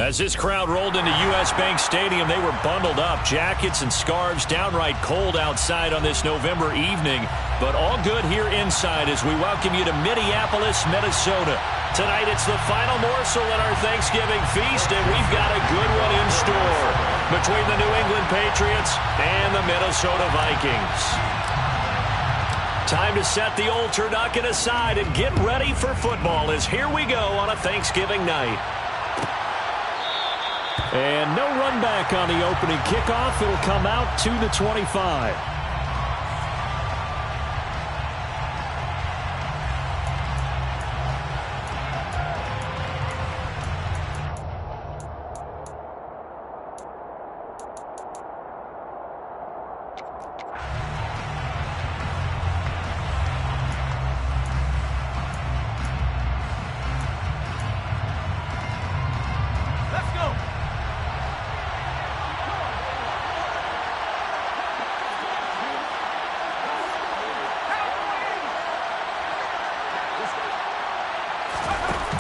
As this crowd rolled into U.S. Bank Stadium, they were bundled up, jackets and scarves, downright cold outside on this November evening. But all good here inside as we welcome you to Minneapolis, Minnesota. Tonight it's the final morsel in our Thanksgiving feast, and we've got a good one in store between the New England Patriots and the Minnesota Vikings. Time to set the old turducken aside and get ready for football as here we go on a Thanksgiving night. And no run back on the opening kickoff. It'll come out to the 25.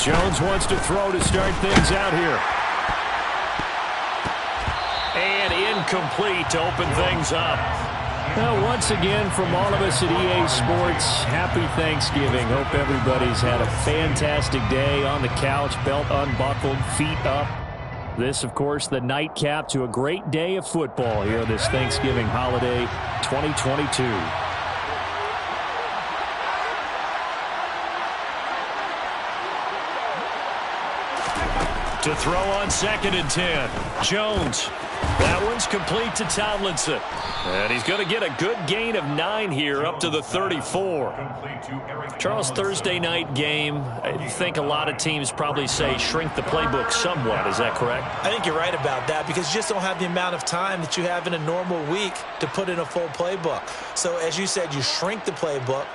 Jones wants to throw to start things out here. And incomplete to open things up. Well, once again, from all of us at EA Sports, happy Thanksgiving. Hope everybody's had a fantastic day on the couch, belt unbuckled, feet up. This, of course, the nightcap to a great day of football here this Thanksgiving holiday 2022. To throw on 2nd and 10. Jones. That one's complete to Tomlinson. And he's going to get a good gain of 9 here up to the 34. Charles, Thursday night game, I think a lot of teams probably say shrink the playbook somewhat. Is that correct? I think you're right about that because you just don't have the amount of time that you have in a normal week to put in a full playbook. So as you said, you shrink the playbook.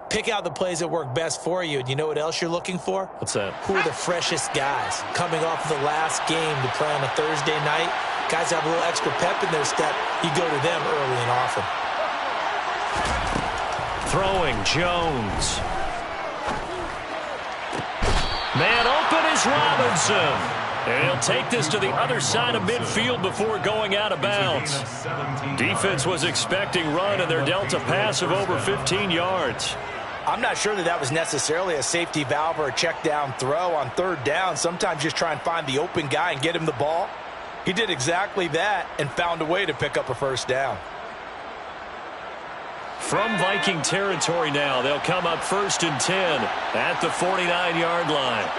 Pick out the plays that work best for you. And you know what else you're looking for? What's that? Who are the freshest guys coming off of the last game to play on a Thursday night? Guys have a little extra pep in their step. You go to them early and often. Throwing Jones. Man open is Robinson. And he'll take this to the other side of midfield before going out of bounds. Defense was expecting run, and they're dealt a pass of over 15 yards. I'm not sure that was necessarily a safety valve or a check down throw on 3rd down. Sometimes just try and find the open guy and get him the ball. He did exactly that and found a way to pick up a 1st down. From Viking territory now, they'll come up 1st and 10 at the 49-yard line.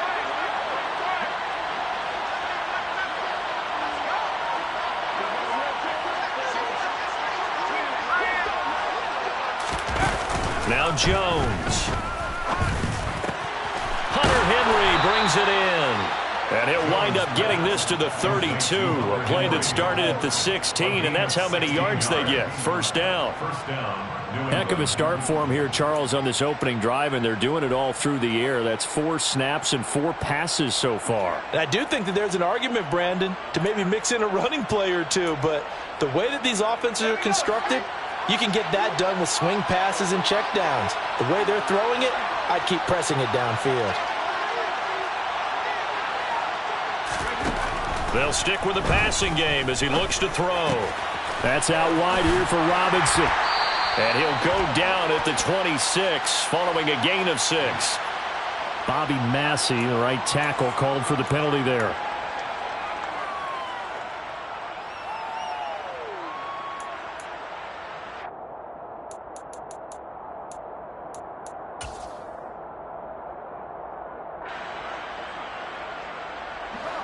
Now Jones. Hunter Henry brings it in. And he'll wind up getting this to the 32. A play that started at the 16, and that's how many yards they get. 1st down. Heck of a start for him here, Charles, on this opening drive, and they're doing it all through the air. That's 4 snaps and 4 passes so far. And I do think that there's an argument, Brandon, to maybe mix in a running play or two, but the way that these offenses are constructed, you can get that done with swing passes and checkdowns. The way they're throwing it, I'd keep pressing it downfield. They'll stick with the passing game as he looks to throw. That's out wide here for Robinson. And he'll go down at the 26 following a gain of 6. Bobby Massey, the right tackle, called for the penalty there.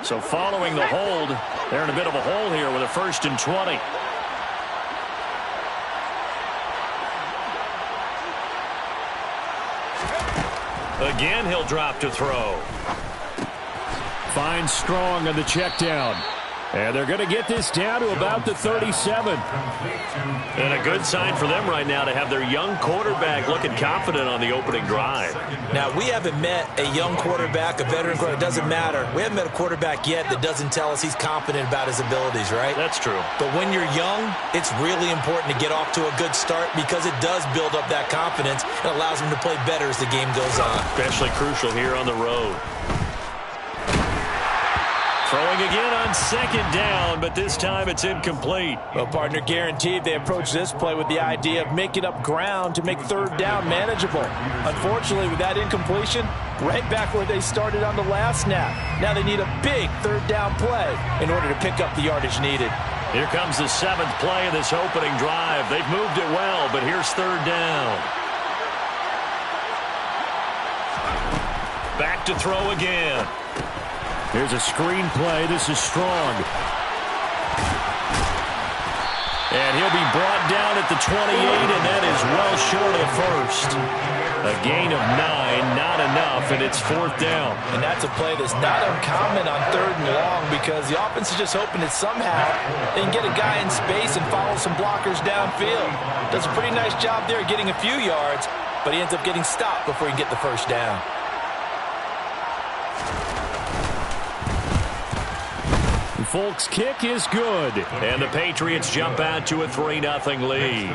So following the hold, they're in a bit of a hole here with a 1st and 20. Again, he'll drop to throw. Finds Strong on the check down. And they're going to get this down to about the 37. And a good sign for them right now to have their young quarterback looking confident on the opening drive. Now, we haven't met a young quarterback, a veteran quarterback. It doesn't matter. We haven't met a quarterback yet that doesn't tell us he's confident about his abilities, right? That's true. But when you're young, it's really important to get off to a good start because it does build up that confidence. It allows them to play better as the game goes on. Especially crucial here on the road. Throwing again on second down, but this time it's incomplete. Well, partner, guaranteed they approach this play with the idea of making up ground to make third down manageable. Unfortunately, with that incompletion, right back where they started on the last snap. Now they need a big third down play in order to pick up the yardage needed. Here comes the 7th play of this opening drive. They've moved it well, but here's third down. Back to throw again. Here's a screen play. This is strong. And he'll be brought down at the 28, and that is well short of the first. A gain of 9, not enough, and it's fourth down. And that's a play that's not uncommon on third and long because the offense is just hoping that somehow they can get a guy in space and follow some blockers downfield. Does a pretty nice job there getting a few yards, but he ends up getting stopped before he can get the first down. Folk's kick is good, and the Patriots jump out to a 3-0 lead.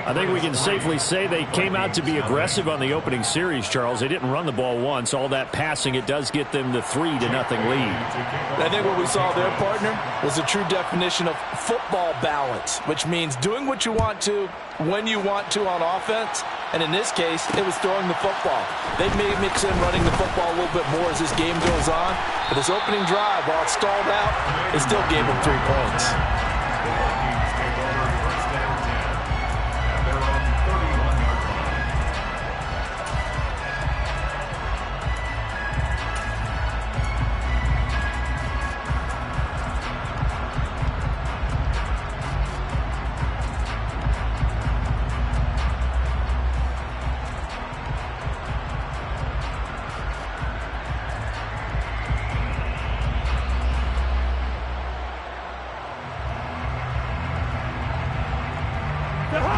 I think we can safely say they came out to be aggressive on the opening series, Charles. They didn't run the ball once. All that passing, it does get them the 3-0 lead. I think what we saw there, partner, was a true definition of football balance, which means doing what you want to when you want to on offense. And in this case, it was throwing the football. They may mix in running the football a little bit more as this game goes on. But this opening drive, while it stalled out, it still gave them 3 points.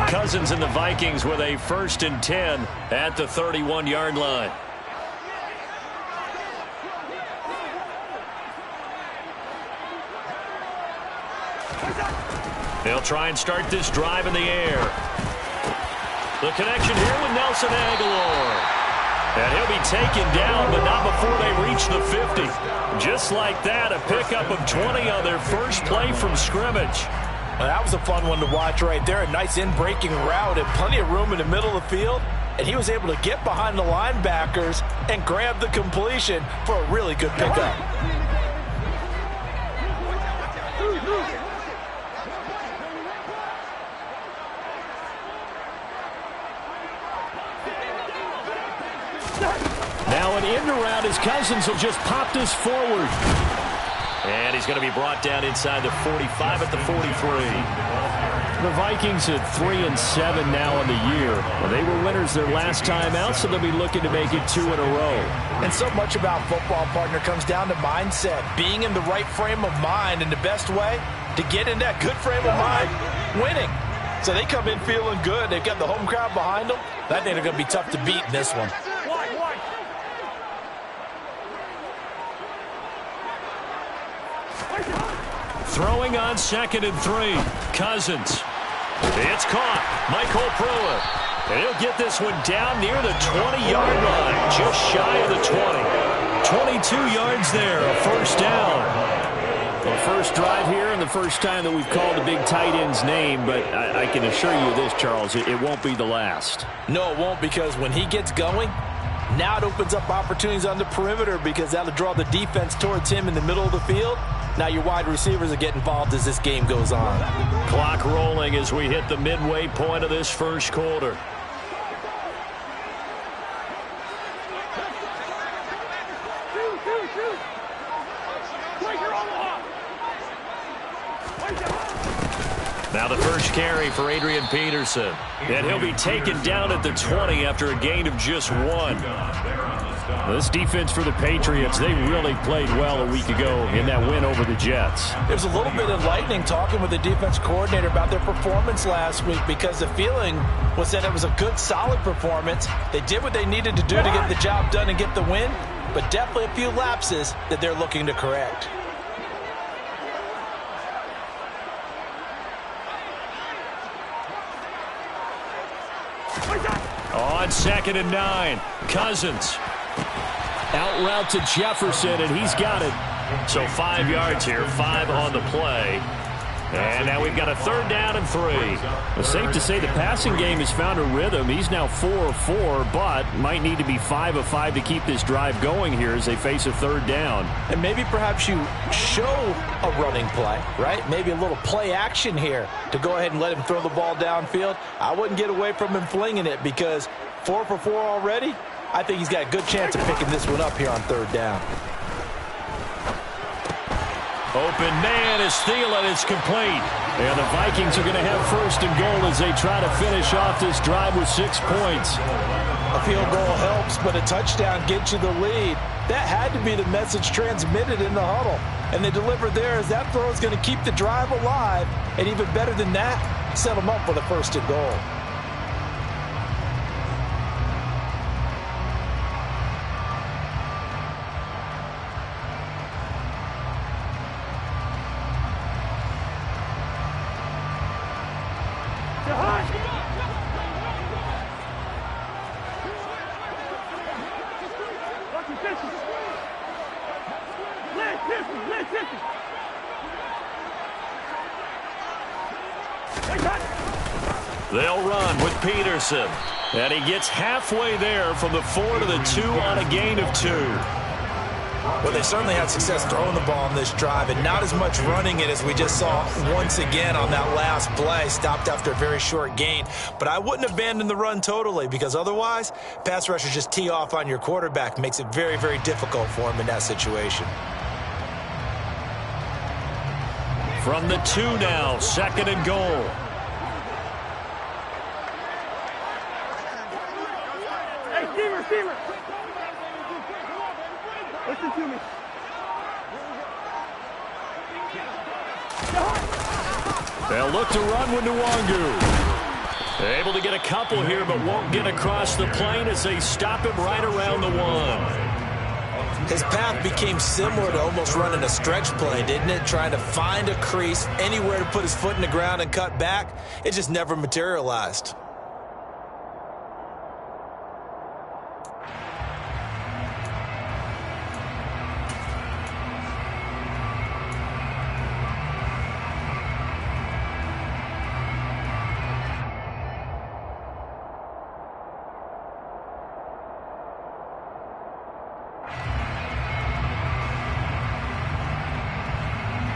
Cousins and the Vikings with a 1st and 10 at the 31-yard line. They'll try and start this drive in the air. The connection here with Nelson Aguilar. And he'll be taken down, but not before they reach the 50. Just like that, a pickup of 20 on their first play from scrimmage. Well, that was a fun one to watch right there. A nice in-breaking route and plenty of room in the middle of the field. And he was able to get behind the linebackers and grab the completion for a really good pickup. Now an end around as Cousins will just pop this forward. And he's going to be brought down inside the 45 at the 43. The Vikings at 3-7 now on the year. Well, they were winners their last time out, so they'll be looking to make it 2 in a row. And so much about football, partner, comes down to mindset. Being in the right frame of mind, and the best way to get in that good frame of mind, winning. So they come in feeling good. They've got the home crowd behind them. I think they're going to be tough to beat in this one. Throwing on 2nd and 3. Cousins. It's caught. Michael Pruitt. And he'll get this one down near the 20-yard line. Just shy of the 20. 22 yards there. A first down. Well, first drive here and the first time that we've called a big tight end's name. But I can assure you this, Charles, it won't be the last. No, it won't, because when he gets going, now it opens up opportunities on the perimeter because that'll draw the defense towards him in the middle of the field. Now your wide receivers will get involved as this game goes on. Clock rolling as we hit the midway point of this first quarter. Now the first carry for Adrian Peterson. And he'll be taken down at the 20 after a gain of just 1. This defense for the Patriots, they really played well a week ago in that win over the Jets. There's a little bit of lightning talking with the defense coordinator about their performance last week because the feeling was that it was a good, solid performance. They did what they needed to do to get the job done and get the win, but definitely a few lapses that they're looking to correct. On 2nd and 9, Cousins. Out route to Jefferson, and he's got it. So 5 yards here, 5 on the play. And now we've got a 3rd down and 3. Well, safe to say the passing game has found a rhythm. He's now 4 of 4, but might need to be 5 of 5 to keep this drive going here as they face a 3rd down. And maybe perhaps you show a running play, right? Maybe a little play action here to go ahead and let him throw the ball downfield. I wouldn't get away from him flinging it because 4 for 4 already. I think he's got a good chance of picking this one up here on 3rd down. Open man is Thielen. It's complete. And the Vikings are going to have 1st and goal as they try to finish off this drive with 6 points. A field goal helps, but a touchdown gets you the lead. That had to be the message transmitted in the huddle. And they delivered there as that throw is going to keep the drive alive. And even better than that, set them up for the 1st and goal. They'll run with Peterson. And he gets halfway there from the 4 to the 2 on a gain of 2. Well, they certainly had success throwing the ball on this drive and not as much running it as we just saw once again on that last play. Stopped after a very short gain. But I wouldn't abandon the run totally because otherwise, pass rushers just tee off on your quarterback. Makes it very, very difficult for him in that situation. From the 2 now, 2nd and goal. Receiver. Listen to me. They'll look to run with Nwangu. Able to get a couple here, but won't get across the plane as they stop him right around the 1. His path became similar to almost running a stretch play, didn't it? Trying to find a crease, anywhere to put his foot in the ground and cut back. It just never materialized.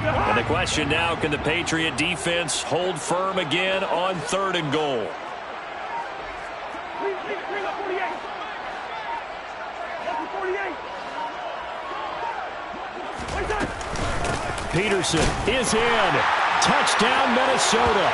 And the question now, can the Patriot defense hold firm again on 3rd and goal? Peterson is in. Touchdown, Minnesota.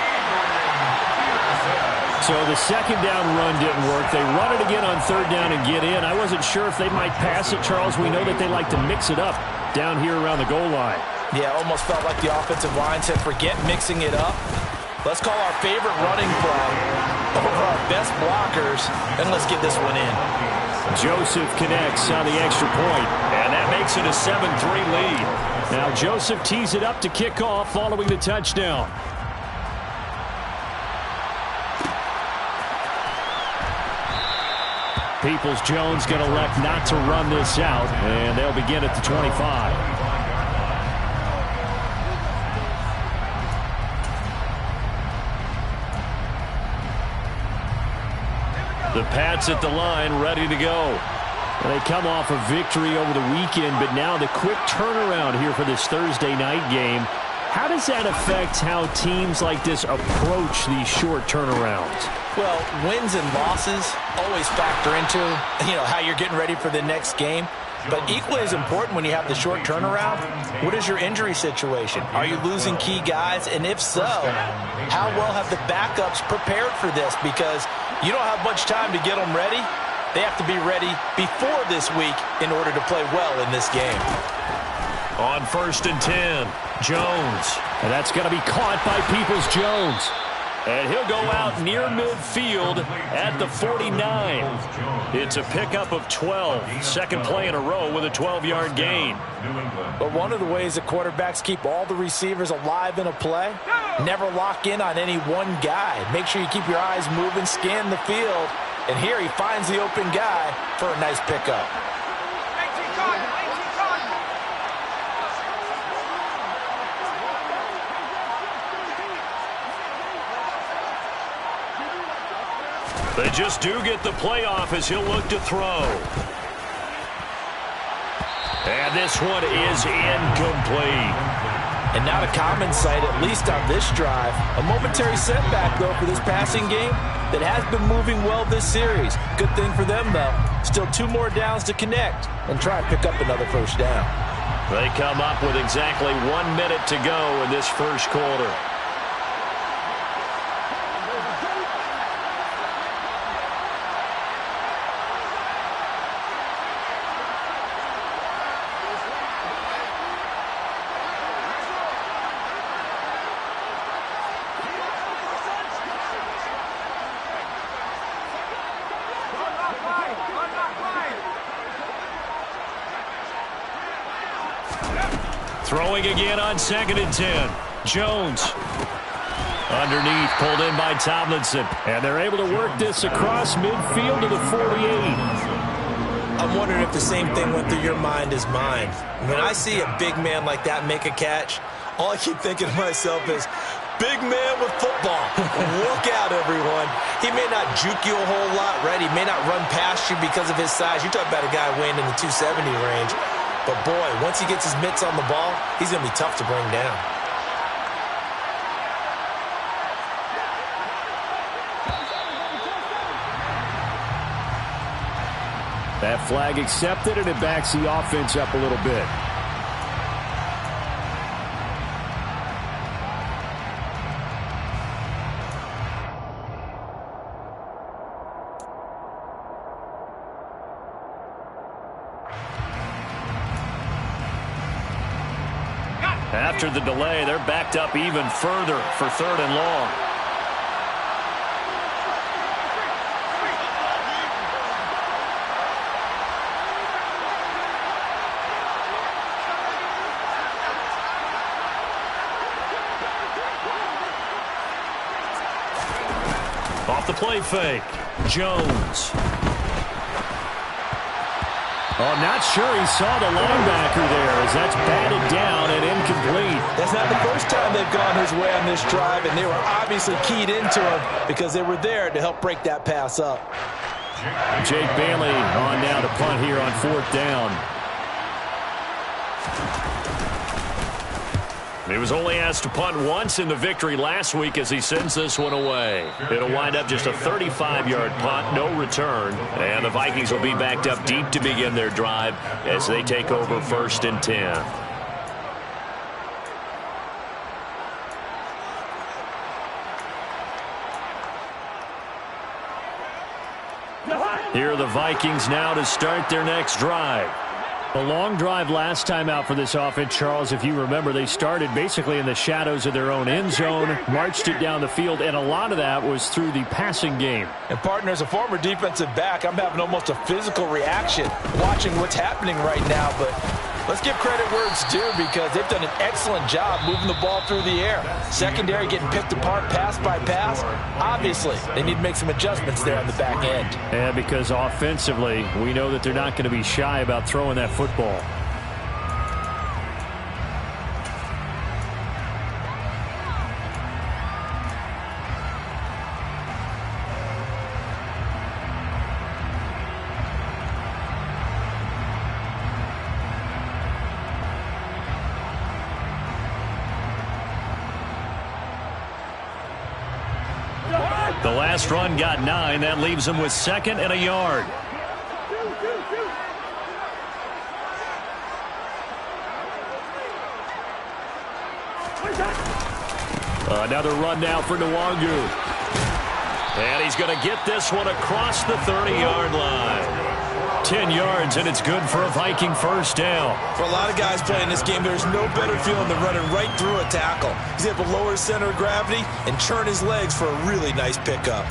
So the 2nd down run didn't work. They run it again on 3rd down and get in. I wasn't sure if they might pass it, Charles. We know that they like to mix it up down here around the goal line. Yeah, almost felt like the offensive line said, forget mixing it up. Let's call our favorite running play over our best blockers, and let's get this one in. Joseph connects on the extra point. And that makes it a 7-3 lead. Now Joseph tees it up to kick off following the touchdown. Peoples-Jones going to elect not to run this out, and they'll begin at the 25. The Pats at the line, ready to go. They come off a victory over the weekend, but now the quick turnaround here for this Thursday night game. How does that affect how teams like this approach these short turnarounds? Well, wins and losses always factor into, how you're getting ready for the next game. But equally as important when you have the short turnaround, what is your injury situation? Are you losing key guys? And if so, how well have the backups prepared for this? Because you don't have much time to get them ready. They have to be ready before this week in order to play well in this game. On 1st and 10, Jones. And that's going to be caught by Peoples-Jones. And he'll go out near midfield at the 49. It's a pickup of 12. Second play in a row with a 12-yard gain. But one of the ways that quarterbacks keep all the receivers alive in a play, never lock in on any one guy. Make sure you keep your eyes moving, scan the field. And here he finds the open guy for a nice pickup. They just do get the playoff as he'll look to throw. And this one is incomplete. And not a common sight, at least on this drive. A momentary setback, though, for this passing game that has been moving well this series. Good thing for them, though. Still 2 more downs to connect and try and pick up another first down. They come up with exactly 1 minute to go in this first quarter. Throwing again on 2nd and 10. Jones. Underneath, pulled in by Tomlinson. And they're able to work this across midfield to the 48. I'm wondering if the same thing went through your mind as mine. When I see a big man like that make a catch, all I keep thinking to myself is, big man with football. Look out, everyone. He may not juke you a whole lot, right? He may not run past you because of his size. You're talking about a guy weighing in the 270 range. But, boy, once he gets his mitts on the ball, he's going to be tough to bring down. That flag accepted, and it backs the offense up a little bit. After the delay, they're backed up even further for 3rd and long. Off the play fake, Jones. Oh, not sure he saw the linebacker there as that's batted down and incomplete. That's not the first time they've gone his way on this drive, and they were obviously keyed into him because they were there to help break that pass up. Jake Bailey on now to punt here on 4th down. He was only asked to punt once in the victory last week as he sends this one away. It'll wind up just a 35-yard punt, no return. And the Vikings will be backed up deep to begin their drive as they take over 1st and 10. Here are the Vikings now to start their next drive. A long drive last time out for this offense, Charles. If you remember, they started basically in the shadows of their own end zone, marched it down the field, and a lot of that was through the passing game. And, partner, as a former defensive back, I'm having almost a physical reaction watching what's happening right now. But let's give credit where it's due because they've done an excellent job moving the ball through the air. Secondary getting picked apart pass by pass. Obviously, they need to make some adjustments there on the back end. And because offensively, we know that they're not going to be shy about throwing that football. The last run got 9. That leaves him with 2nd and a yard. Another run now for Nwangu. And he's going to get this one across the 30-yard line. 10 yards, and it's good for a Viking first down. For a lot of guys playing this game, there's no better feeling than running right through a tackle. He's able to lower his center of gravity and churn his legs for a really nice pickup.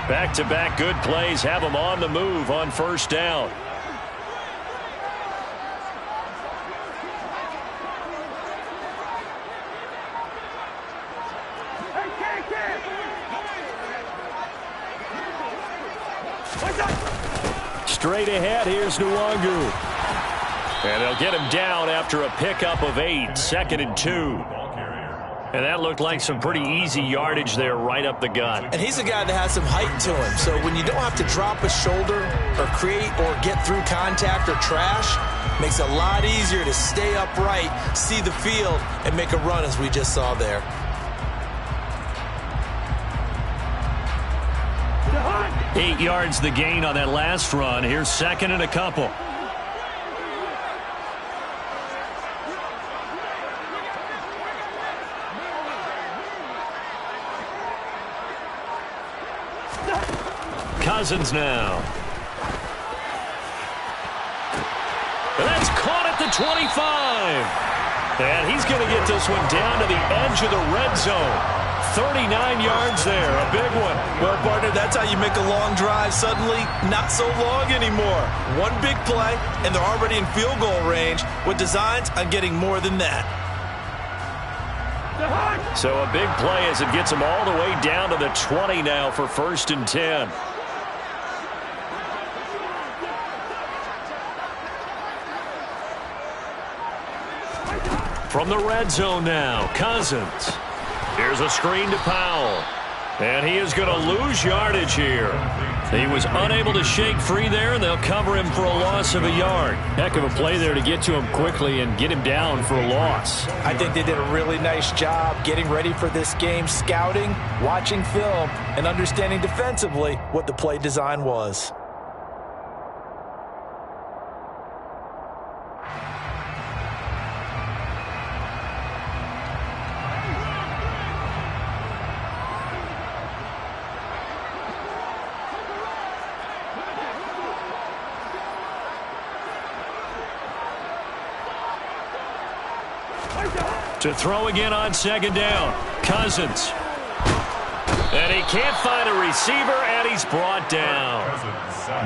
Back-to-back good plays have them on the move on first down. straight ahead. Here's Nwangu. And they'll get him down after a pickup of 8, 2nd and 2. And that looked like some pretty easy yardage there right up the gut. And he's a guy that has some height to him. So when you don't have to drop a shoulder or create or get through contact or trash, makes it a lot easier to stay upright, see the field, and make a run as we just saw there. Eight yards the gain on that last run. Here's 2nd and a couple. Cousins now. And that's caught at the 25. And he's going to get this one down to the edge of the red zone. 39 yards there, a big one. Well, partner, that's how you make a long drive suddenly not so long anymore. One big play, and they're already in field goal range with designs on getting more than that. So a big play as it gets them all the way down to the 20 now for 1st and 10. From the red zone now, Cousins. Here's a screen to Powell. And he is going to lose yardage here. He was unable to shake free there, and they'll cover him for a loss of a yard. Heck of a play there to get to him quickly and get him down for a loss. I think they did a really nice job getting ready for this game, scouting, watching film, and understanding defensively what the play design was. To throw again on 2nd down. Cousins. And he can't find a receiver, and he's brought down.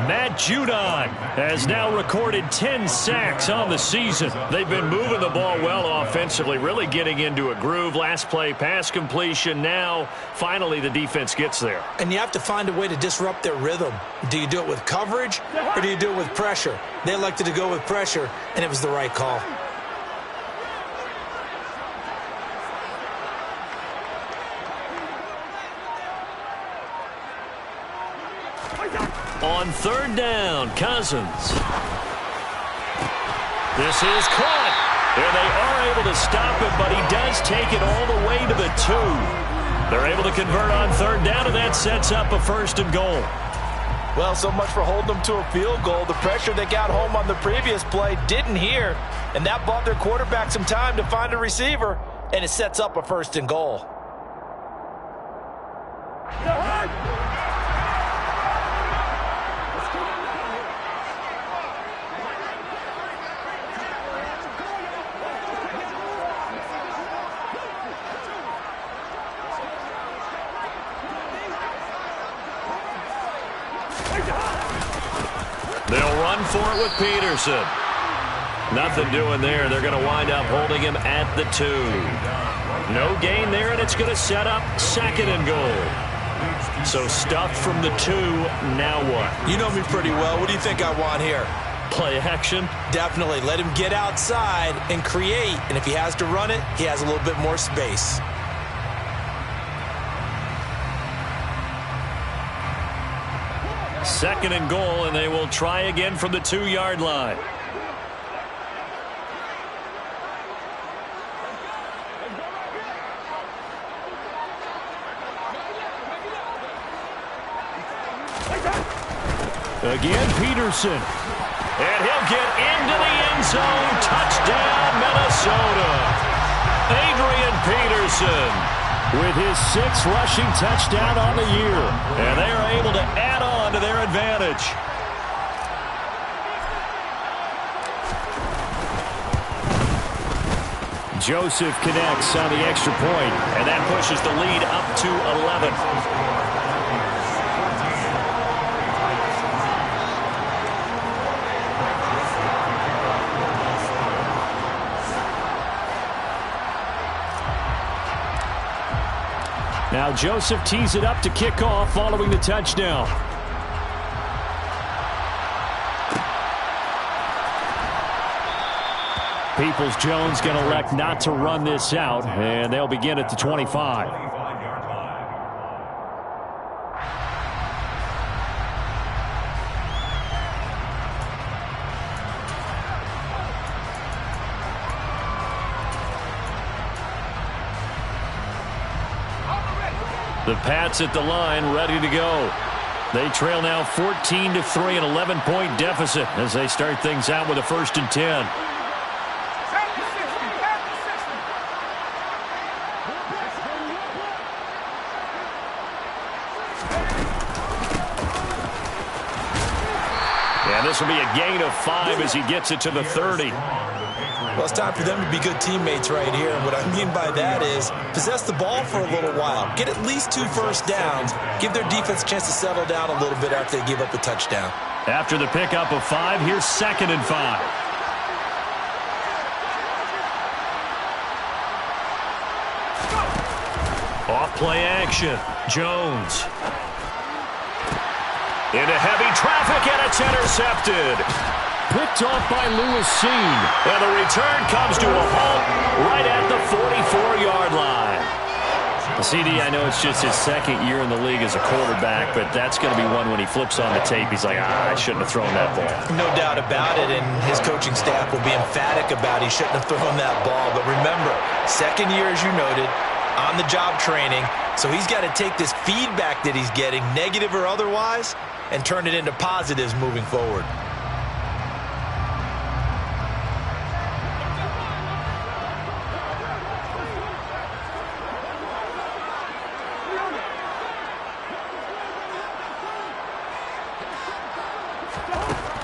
Matt Judon has now recorded 10 sacks on the season. They've been moving the ball well offensively, really getting into a groove. Last play, pass completion. Now, finally, the defense gets there. And you have to find a way to disrupt their rhythm. Do you do it with coverage, or do you do it with pressure? They elected to go with pressure, and it was the right call. On 3rd down, Cousins. This is caught. And they are able to stop him, but he does take it all the way to the 2. They're able to convert on 3rd down, and that sets up a 1st and goal. Well, so much for holding them to a field goal. The pressure they got home on the previous play didn't hear, and that bought their quarterback some time to find a receiver, and it sets up a 1st and goal. They'll run for it with Peterson. Nothing doing there. They're going to wind up holding him at the 2. No gain there, and it's going to set up 2nd and goal. So stuffed from the 2, now what? You know me pretty well. What do you think I want here? Play action? Definitely. Let him get outside and create, and if he has to run it, he has a little bit more space. Second and goal, and they will try again from the 2-yard line. Again, Peterson. And he'll get into the end zone. Touchdown, Minnesota. Adrian Peterson with his 6th rushing touchdown on the year. And they are able to add on to their advantage. Joseph connects on the extra point, and that pushes the lead up to 11. Now Joseph tees it up to kick off following the touchdown. Peoples-Jones going to elect not to run this out, and they'll begin at the 25. The Pats at the line, ready to go. They trail now 14-3, an 11-point deficit as they start things out with a 1st and 10. And this will be a gain of 5 as he gets it to the 30. Well, it's time for them to be good teammates right here. And what I mean by that is possess the ball for a little while. Get at least 2 first downs. Give their defense a chance to settle down a little bit after they give up a touchdown. After the pickup of 5, here's 2nd and 5. Off play action. Jones. Into heavy traffic, and it's intercepted. Picked off by Lewis Seen. And the return comes to a halt right at the 44-yard line. CD, I know it's just his 2nd year in the league as a quarterback, but that's going to be one when he flips on the tape. He's like, I shouldn't have thrown that ball. No doubt about it, and his coaching staff will be emphatic about he shouldn't have thrown that ball. But remember, 2nd year, as you noted, on-the-job training, so he's got to take this feedback that he's getting, negative or otherwise, and turn it into positives moving forward.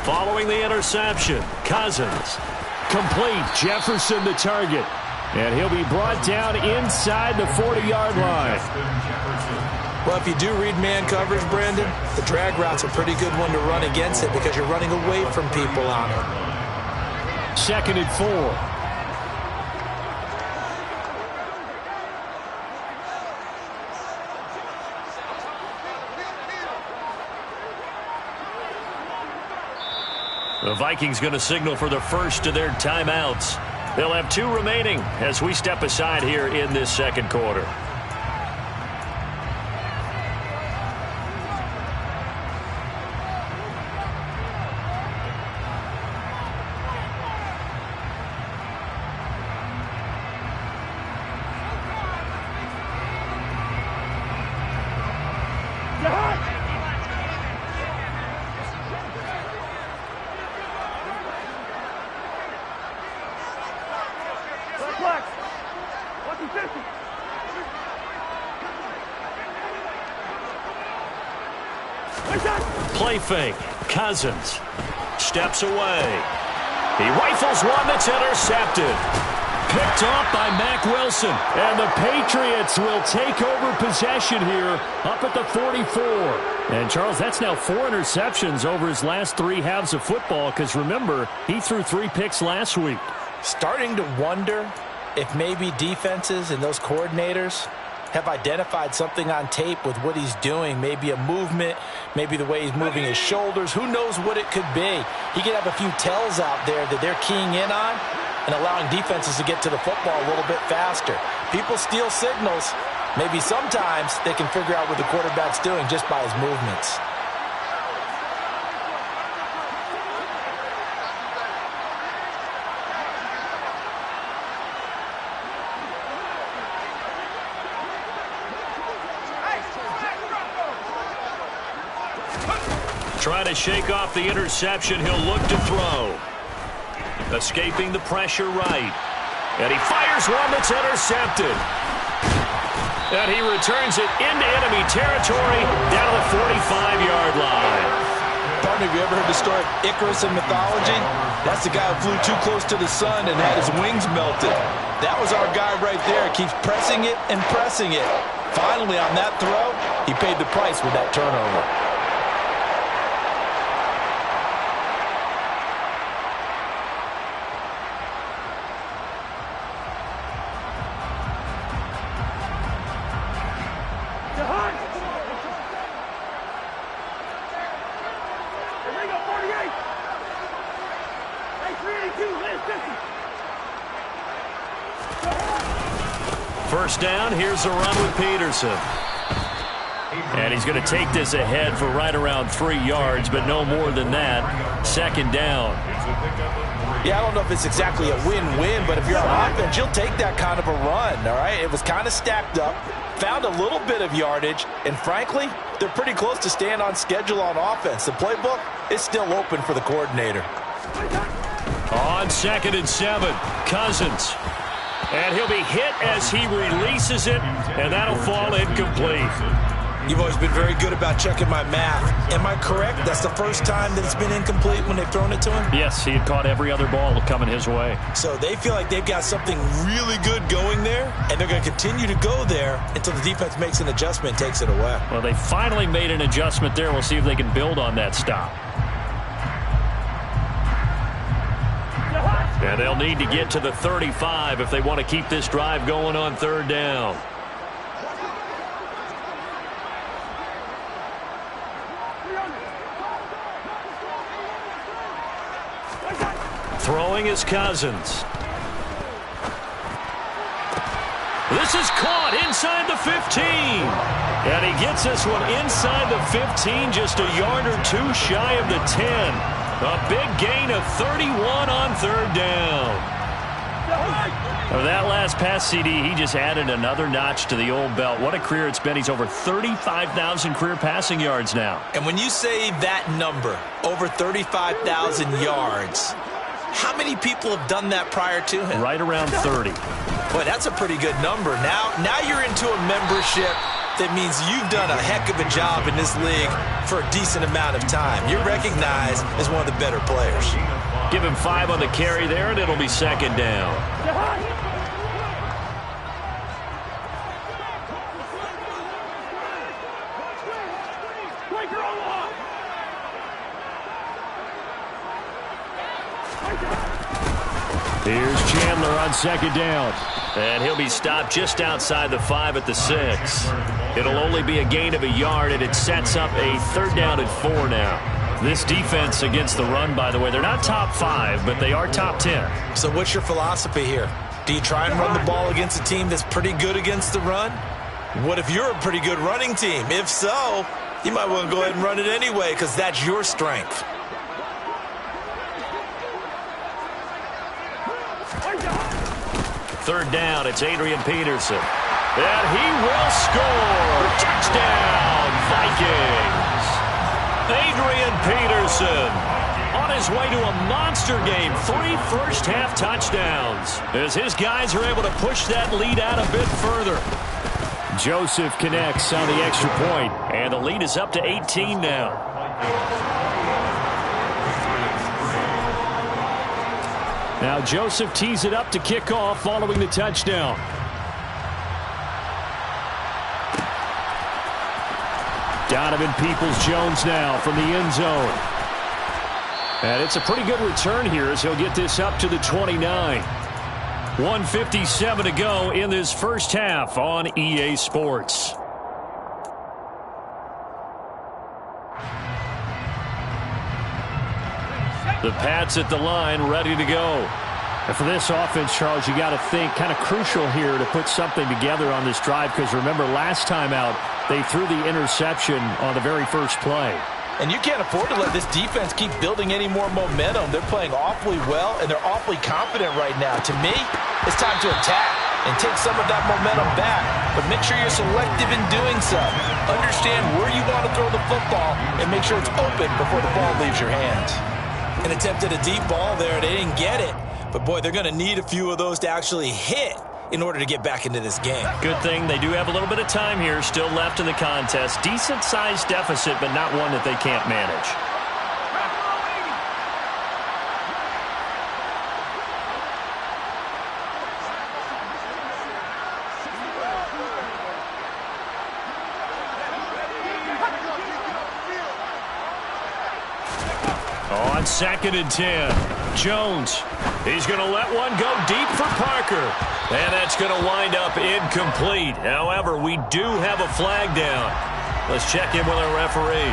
Following the interception, Cousins. Complete. Jefferson the target. And he'll be brought down inside the 40-yard line. Well, if you do read man coverage, Brandon, the drag route's a pretty good one to run against it because you're running away from people on it. 2nd and 4. The Vikings going to signal for the first of their timeouts. They'll have 2 remaining as we step aside here in this 2nd quarter. Play fake. Cousins steps away. He rifles one that's intercepted. Picked off by Mack Wilson. And the Patriots will take over possession here up at the 44. And, Charles, that's now 4 interceptions over his last 3 halves of football because, remember, he threw 3 picks last week. Starting to wonder if maybe defenses and those coordinators have identified something on tape with what he's doing. Maybe a movement, maybe the way he's moving his shoulders. Who knows what it could be? He could have a few tells out there that they're keying in on and allowing defenses to get to the football a little bit faster. People steal signals. Maybe sometimes they can figure out what the quarterback's doing just by his movements. Trying to shake off the interception. He'll look to throw. Escaping the pressure right. And he fires one that's intercepted. And he returns it into enemy territory down to the 45-yard line. Partner, have you ever heard the story of Icarus in mythology? That's the guy who flew too close to the sun and had his wings melted. That was our guy right there. Keeps pressing it and pressing it. Finally, on that throw, he paid the price with that turnover. First down, here's a run with Peterson. And he's going to take this ahead for right around 3 yards, but no more than that. Second down. Yeah, I don't know if it's exactly a win-win, but if you're on offense, you'll take that kind of a run, all right? It was kind of stacked up, found a little bit of yardage, and frankly, they're pretty close to staying on schedule on offense. The playbook is still open for the coordinator. On 2nd and 7, Cousins. And he'll be hit as he releases it, and that'll fall incomplete. You've always been very good about checking my math. Am I correct? That's the first time that it's been incomplete when they've thrown it to him? Yes, he had caught every other ball coming his way. So they feel like they've got something really good going there, and they're going to continue to go there until the defense makes an adjustment and takes it away. Well, they finally made an adjustment there. We'll see if they can build on that stop. And they'll need to get to the 35 if they want to keep this drive going on 3rd down. Throwing is Cousins. This is caught inside the 15. And he gets this one inside the 15, just a yard or 2 shy of the 10. A big gain of 31 on 3rd down. With that last pass, CD, he just added another notch to the old belt. What a career it's been. He's over 35,000 career passing yards now. And when you say that number, over 35,000 yards, how many people have done that prior to him? Right around 30. Boy, that's a pretty good number. Now you're into a membership that means you've done a heck of a job in this league for a decent amount of time. You're recognized as one of the better players. Give him 5 on the carry there, and it'll be 2nd down. Here's Chandler on 2nd down. And he'll be stopped just outside the 5 at the 6. It'll only be a gain of a yard, and it sets up a 3rd down and 4 now. This defense against the run, by the way, they're not top 5, but they are top 10. So what's your philosophy here? Do you try and run the ball against a team that's pretty good against the run? What if you're a pretty good running team? If so, you might want to go ahead and run it anyway because that's your strength. Third down, it's Adrian Peterson. And he will score. Touchdown, Vikings. Adrian Peterson on his way to a monster game. 3 first-half touchdowns as his guys are able to push that lead out a bit further. Joseph connects on the extra point, and the lead is up to 18 now. Now Joseph tees it up to kick off following the touchdown. Donovan Peoples-Jones now from the end zone. And it's a pretty good return here as he'll get this up to the 29. 1:57 to go in this first half on EA Sports. The Pats at the line, ready to go. And for this offense, Charles, you got to think kind of crucial here to put something together on this drive because remember last time out they threw the interception on the very first play. And you can't afford to let this defense keep building any more momentum. They're playing awfully well, and they're awfully confident right now. To me, it's time to attack and take some of that momentum back. But make sure you're selective in doing so. Understand where you want to throw the football and make sure it's open before the ball leaves your hands. And attempted a deep ball there. They didn't get it. But, boy, they're going to need a few of those to actually hit in order to get back into this game. Good thing they do have a little bit of time here still left in the contest. Decent-sized deficit, but not one that they can't manage. On 2nd and 10, Jones. He's going to let one go deep for Parker. And that's going to wind up incomplete. However, we do have a flag down. Let's check in with our referee.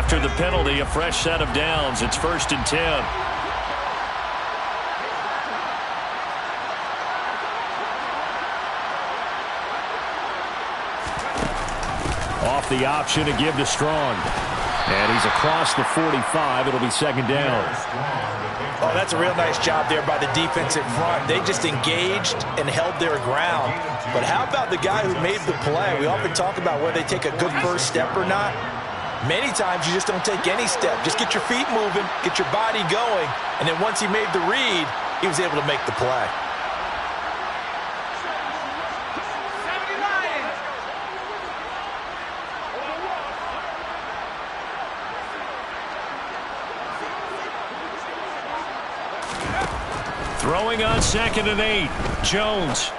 After the penalty, a fresh set of downs. It's 1st and 10. Off the option to give to Strong. And he's across the 45. It'll be 2nd down. Oh, that's a real nice job there by the defense in front. They just engaged and held their ground. But how about the guy who made the play? We often talk about whether they take a good first step or not. Many times you just don't take any step. Just get your feet moving, get your body going, and then once he made the read, he was able to make the play. Throwing on 2nd and 8. Jones.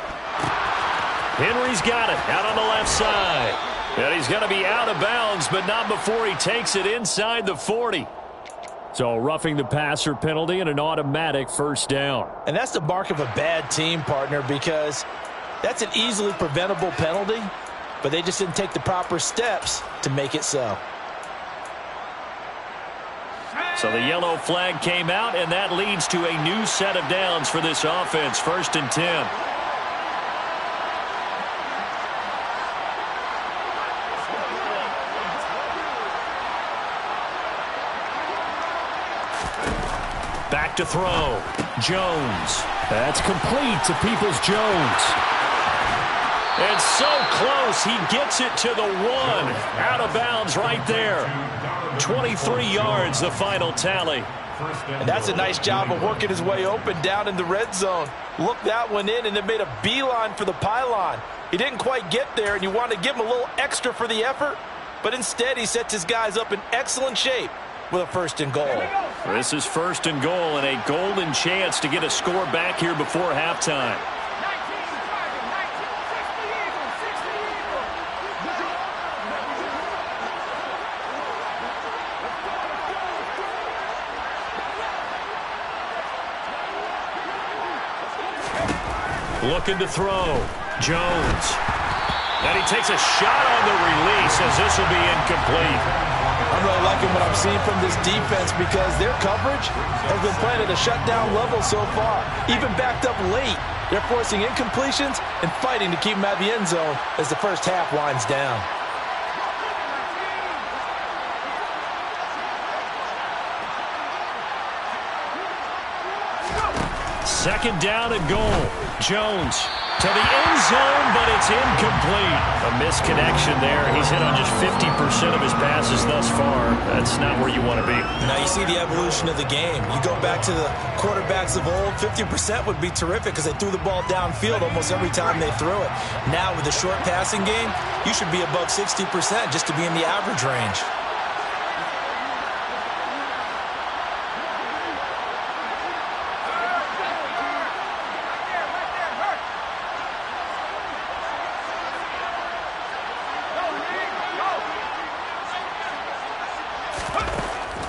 Henry's got it out on the left side. And he's going to be out of bounds, but not before he takes it inside the 40. So roughing the passer penalty and an automatic 1st down. And that's the mark of a bad team, partner, because that's an easily preventable penalty, but they just didn't take the proper steps to make it so. So the yellow flag came out, and that leads to a new set of downs for this offense. 1st and 10. Back to throw. Jones. That's complete to Peoples-Jones. And so close, he gets it to the 1. Out of bounds right there. 23 yards, the final tally. And that's a nice job of working his way open down in the red zone. Looked that one in and then made a beeline for the pylon. He didn't quite get there, and you want to give him a little extra for the effort, but instead he sets his guys up in excellent shape with a 1st and goal. This is 1st and goal and a golden chance to get a score back here before halftime. Looking to throw. Jones. And he takes a shot on the release as this will be incomplete. I'm really liking what I'm seeing from this defense because their coverage has been playing at a shutdown level so far. Even backed up late, they're forcing incompletions and fighting to keep them out of the end zone as the first half winds down. Second down and goal. Jones to the end zone, but it's incomplete. A misconnection there. He's hit on just 50% of his passes thus far. That's not where you want to be. Now you see the evolution of the game. You go back to the quarterbacks of old, 50% would be terrific because they threw the ball downfield almost every time they threw it. Now with the short passing game, you should be above 60% just to be in the average range.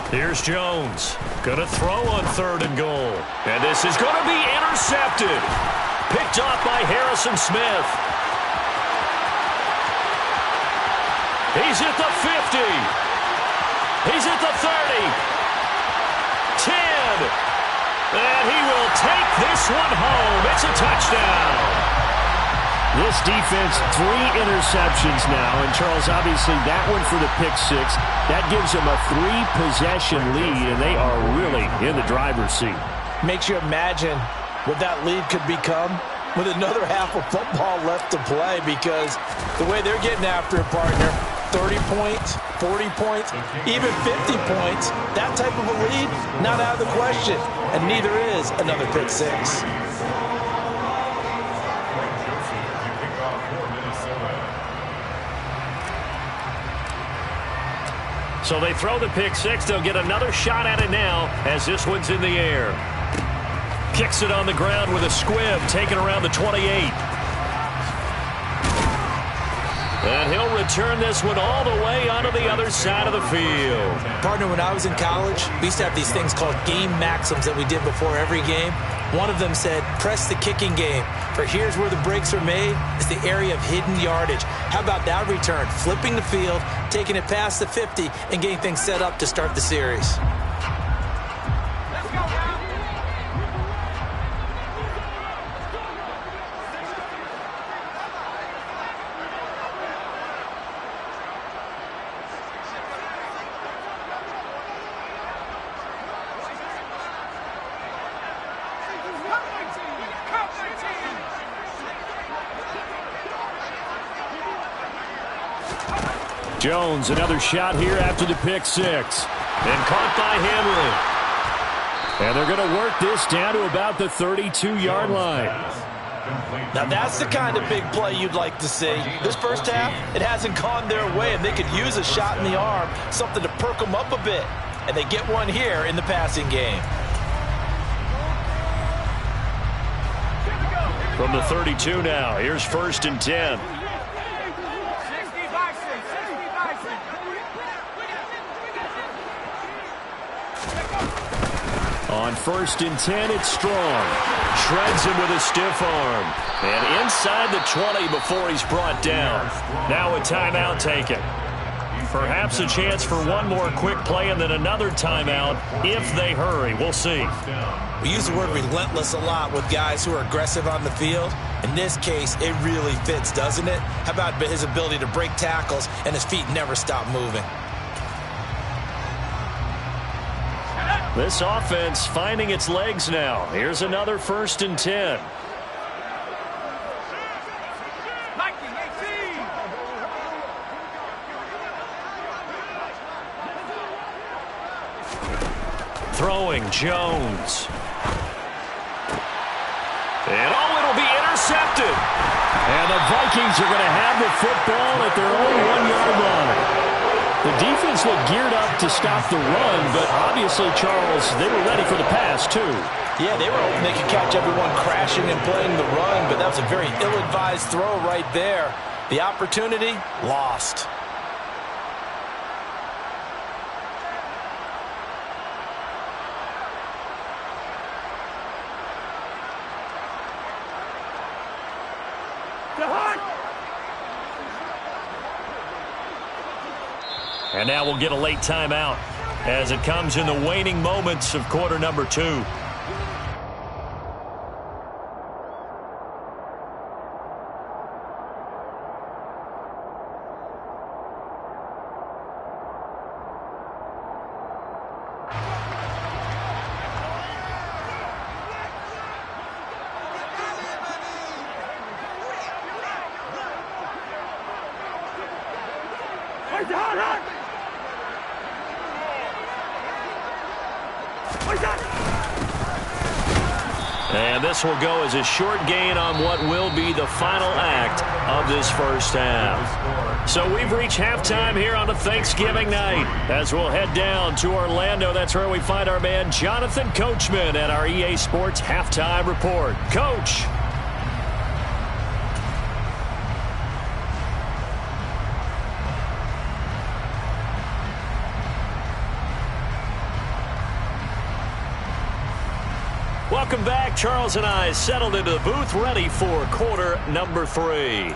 Here's Jones. Going to throw on 3rd and goal. And this is going to be intercepted. Picked off by Harrison Smith. He's at the 50. He's at the 30. 10. And he will take this one home. It's a touchdown. This defense, 3 interceptions now. And, Charles, obviously that one for the pick 6. That gives them a 3-possession lead, and they are really in the driver's seat. Makes you imagine what that lead could become with another half of football left to play because the way they're getting after it, partner, 30 points, 40 points, even 50 points, that type of a lead, not out of the question. And neither is another pick 6. So they throw the pick 6. They'll get another shot at it now as this one's in the air. Kicks it on the ground with a squib, taken around the 28. And he'll return this one all the way onto the other side of the field. Partner, when I was in college, we used to have these things called game maxims that we did before every game. One of them said, press the kicking game. For here's where the breaks are made. It's the area of hidden yardage. How about that return? Flipping the field, taking it past the 50, and getting things set up to start the series. Jones, another shot here after the pick six. And caught by Henry. And they're going to work this down to about the 32-yard line. Now that's the kind of big play you'd like to see. This first half, it hasn't gone their way, and they could use a shot in the arm, something to perk them up a bit. And they get one here in the passing game. From the 32 now, here's 1st and 10. On 1st and 10, it's Strong. Shreds him with a stiff arm. And inside the 20 before he's brought down. Now a timeout taken. Perhaps a chance for one more quick play and then another timeout if they hurry. We'll see. We use the word relentless a lot with guys who are aggressive on the field. In this case, it really fits, doesn't it? How about his ability to break tackles and his feet never stop moving? This offense finding its legs now. Here's another 1st and 10. Throwing Jones. And it'll be intercepted. And the Vikings are going to have the football at their own 1-yard line. The defense looked geared up to stop the run, but obviously, Charles, they were ready for the pass, too. Yeah, they were hoping they could catch everyone crashing and playing the run, but that was a very ill-advised throw right there. The opportunity, lost. And now we'll get a late timeout as it comes in the waning moments of quarter number 2. And this will go as a short gain on what will be the final act of this first half. So we've reached halftime here on a Thanksgiving night. As we'll head down to Orlando, that's where we find our man Jonathan Coachman at our EA Sports Halftime Report. Coach. Welcome back. Charles and I settled into the booth, ready for quarter number 3.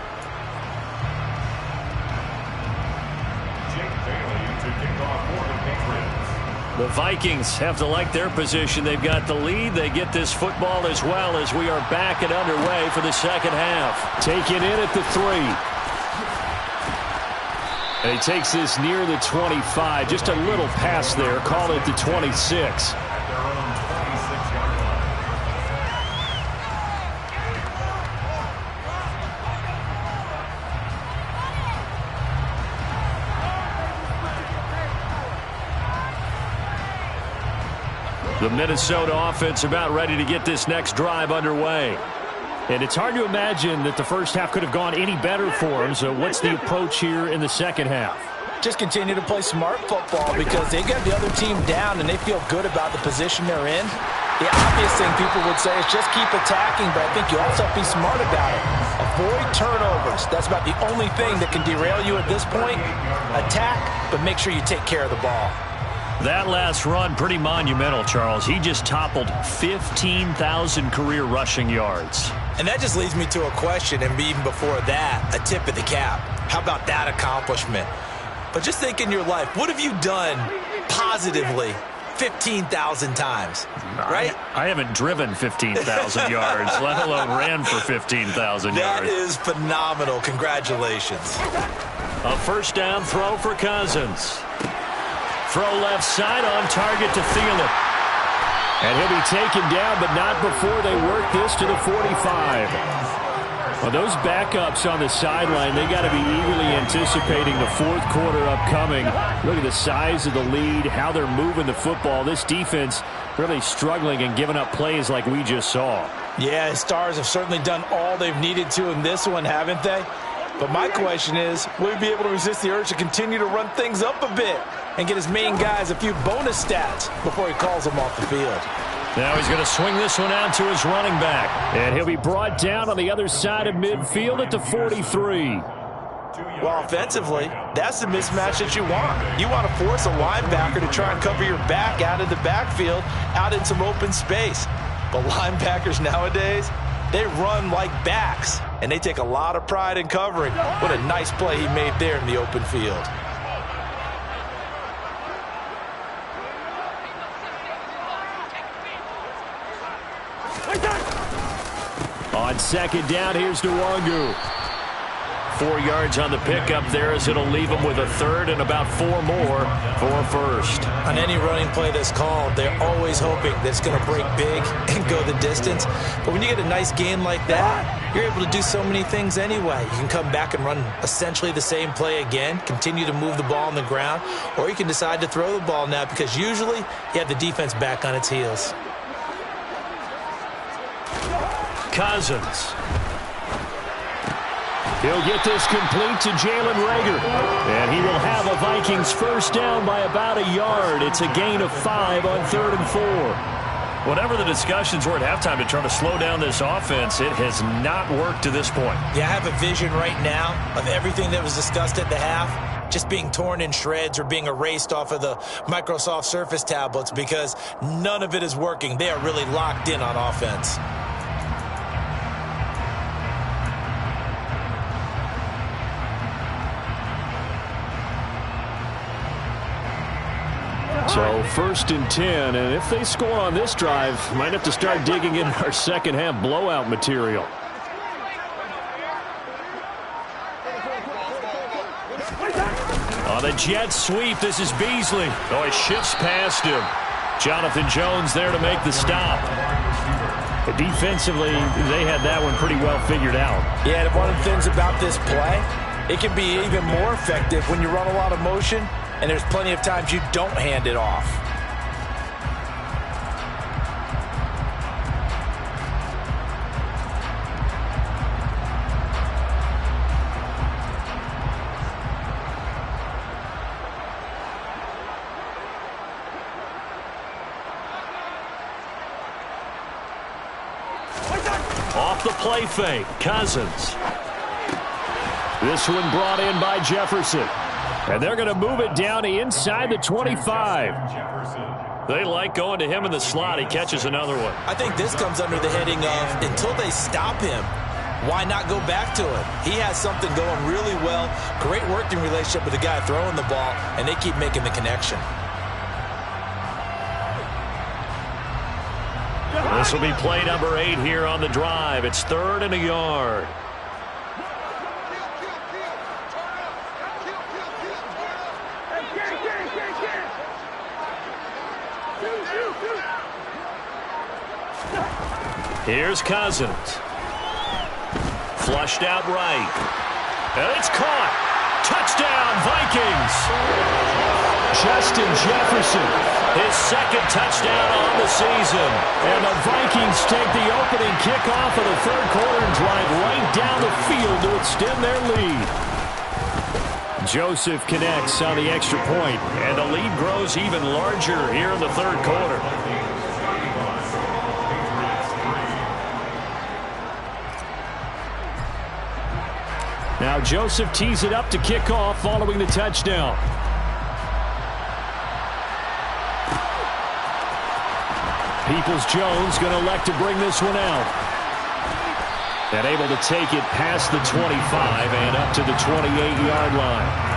The Vikings have to like their position. They've got the lead. They get this football as well as we are back and underway for the second half. Taken in at the 3. And he takes this near the 25. Just a little pass there. Call it the 26. The Minnesota offense about ready to get this next drive underway. And it's hard to imagine that the first half could have gone any better for them. So what's the approach here in the second half? Just continue to play smart football because they got the other team down and they feel good about the position they're in. The obvious thing people would say is just keep attacking, but I think you also have to be smart about it. Avoid turnovers. That's about the only thing that can derail you at this point. Attack, but make sure you take care of the ball. That last run, pretty monumental, Charles. He just toppled 15,000 career rushing yards. And that just leads me to a question, and even before that, a tip of the cap. How about that accomplishment? But just think in your life, what have you done positively 15,000 times, right? I haven't driven 15,000 yards, let alone ran for 15,000 yards. That is phenomenal. Congratulations. A first down throw for Cousins. Throw left side, on target to Thielen. And he'll be taken down, but not before they work this to the 45. Well, those backups on the sideline, they got to be eagerly anticipating the fourth quarter upcoming. Look at the size of the lead, how they're moving the football. This defense really struggling and giving up plays like we just saw. Yeah, Stars have certainly done all they've needed to in this one, haven't they? But my question is, will he be able to resist the urge to continue to run things up a bit and get his main guys a few bonus stats before he calls them off the field? Now he's going to swing this one out to his running back. And he'll be brought down on the other side of midfield at the 43. Well, offensively, that's the mismatch that you want. You want to force a linebacker to try and cover your back out of the backfield, out in some open space. But linebackers nowadays, they run like backs, and they take a lot of pride in covering. What a nice play he made there in the open field. On second down, here's Nwangu. 4 yards on the pickup there, as it'll leave them with a third and about 4 more for first. On any running play that's called, they're always hoping that it's going to break big and go the distance. But when you get a nice gain like that, you're able to do so many things anyway. You can come back and run essentially the same play again, continue to move the ball on the ground, or you can decide to throw the ball now because usually you have the defense back on its heels. Cousins. He'll get this complete to Jalen Reagor. And he will have a Vikings first down by about a yard. It's a gain of 5 on 3rd and 4. Whatever the discussions were at halftime to try to slow down this offense, it has not worked to this point. Yeah, I have a vision right now of everything that was discussed at the half just being torn in shreds or being erased off of the Microsoft Surface tablets because none of it is working. They are really locked in on offense. So 1st and 10, and if they score on this drive, might have to start digging in our second half blowout material. On the jet sweep, this is Beasley. Oh, he shifts past him. Jonathan Jones there to make the stop. But defensively, they had that one pretty well figured out. Yeah, and one of the things about this play, it can be even more effective when you run a lot of motion, and there's plenty of times you don't hand it off. Off the play fake, Cousins. This one brought in by Jefferson. And they're going to move it down to inside the 25. They like going to him in the slot. He catches another one. I think this comes under the heading of until they stop him, why not go back to him? He has something going really well. Great working relationship with the guy throwing the ball, and they keep making the connection. This will be play number 8 here on the drive. It's 3rd and a yard. Here's Cousins. Flushed out right. And it's caught. Touchdown, Vikings. Justin Jefferson. His second touchdown on the season. And the Vikings take the opening kickoff of the 3rd quarter and drive right down the field to extend their lead. Joseph connects on the extra point. And the lead grows even larger here in the 3rd quarter. Now Joseph tees it up to kick off following the touchdown. Peoples-Jones going to elect to bring this one out. And able to take it past the 25 and up to the 28-yard line.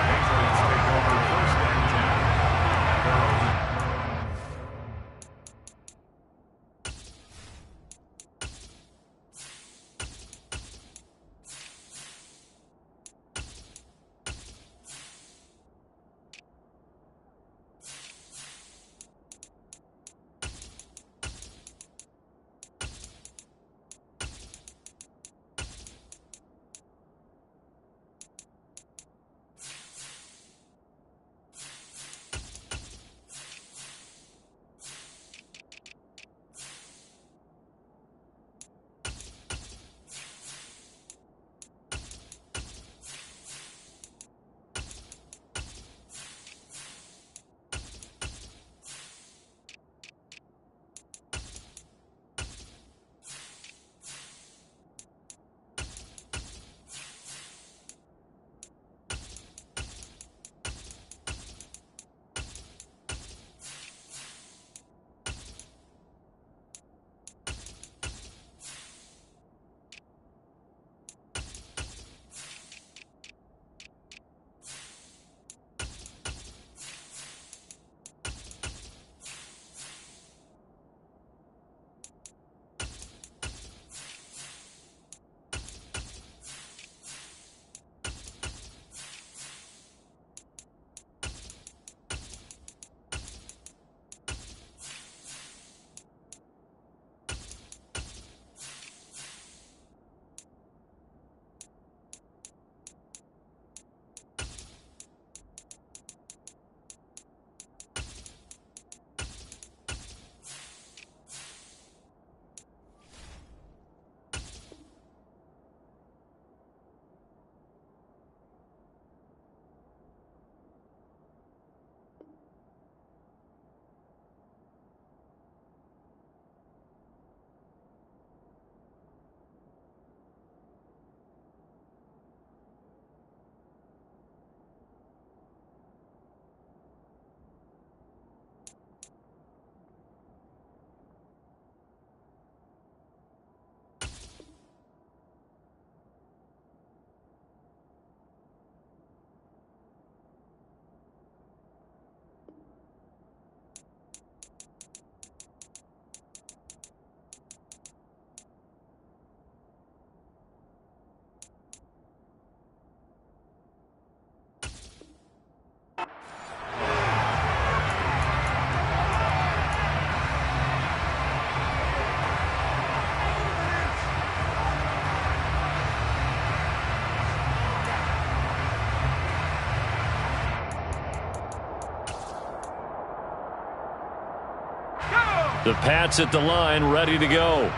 The Pats at the line, ready to go.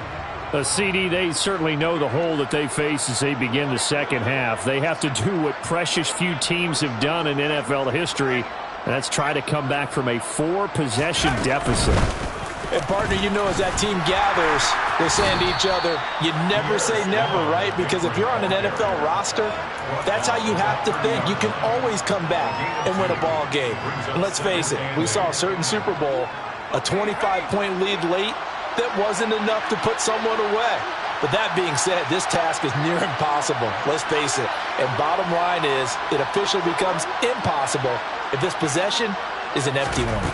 CD, they certainly know the hole that they face as they begin the second half. They have to do what precious few teams have done in NFL history, and that's try to come back from a 4-possession deficit. And, partner, you know, as that team gathers, they're saying to each other, you never say never, right? Because if you're on an NFL roster, that's how you have to think. You can always come back and win a ball game. And let's face it, we saw a certain Super Bowl, a 25-point lead late, that wasn't enough to put someone away. But that being said, this task is near impossible. Let's face it. And bottom line is, it officially becomes impossible if this possession is an empty one.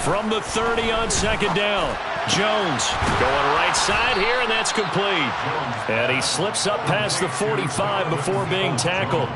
From the 30 on second down, Jones going right side here, and that's complete. And he slips up past the 45 before being tackled.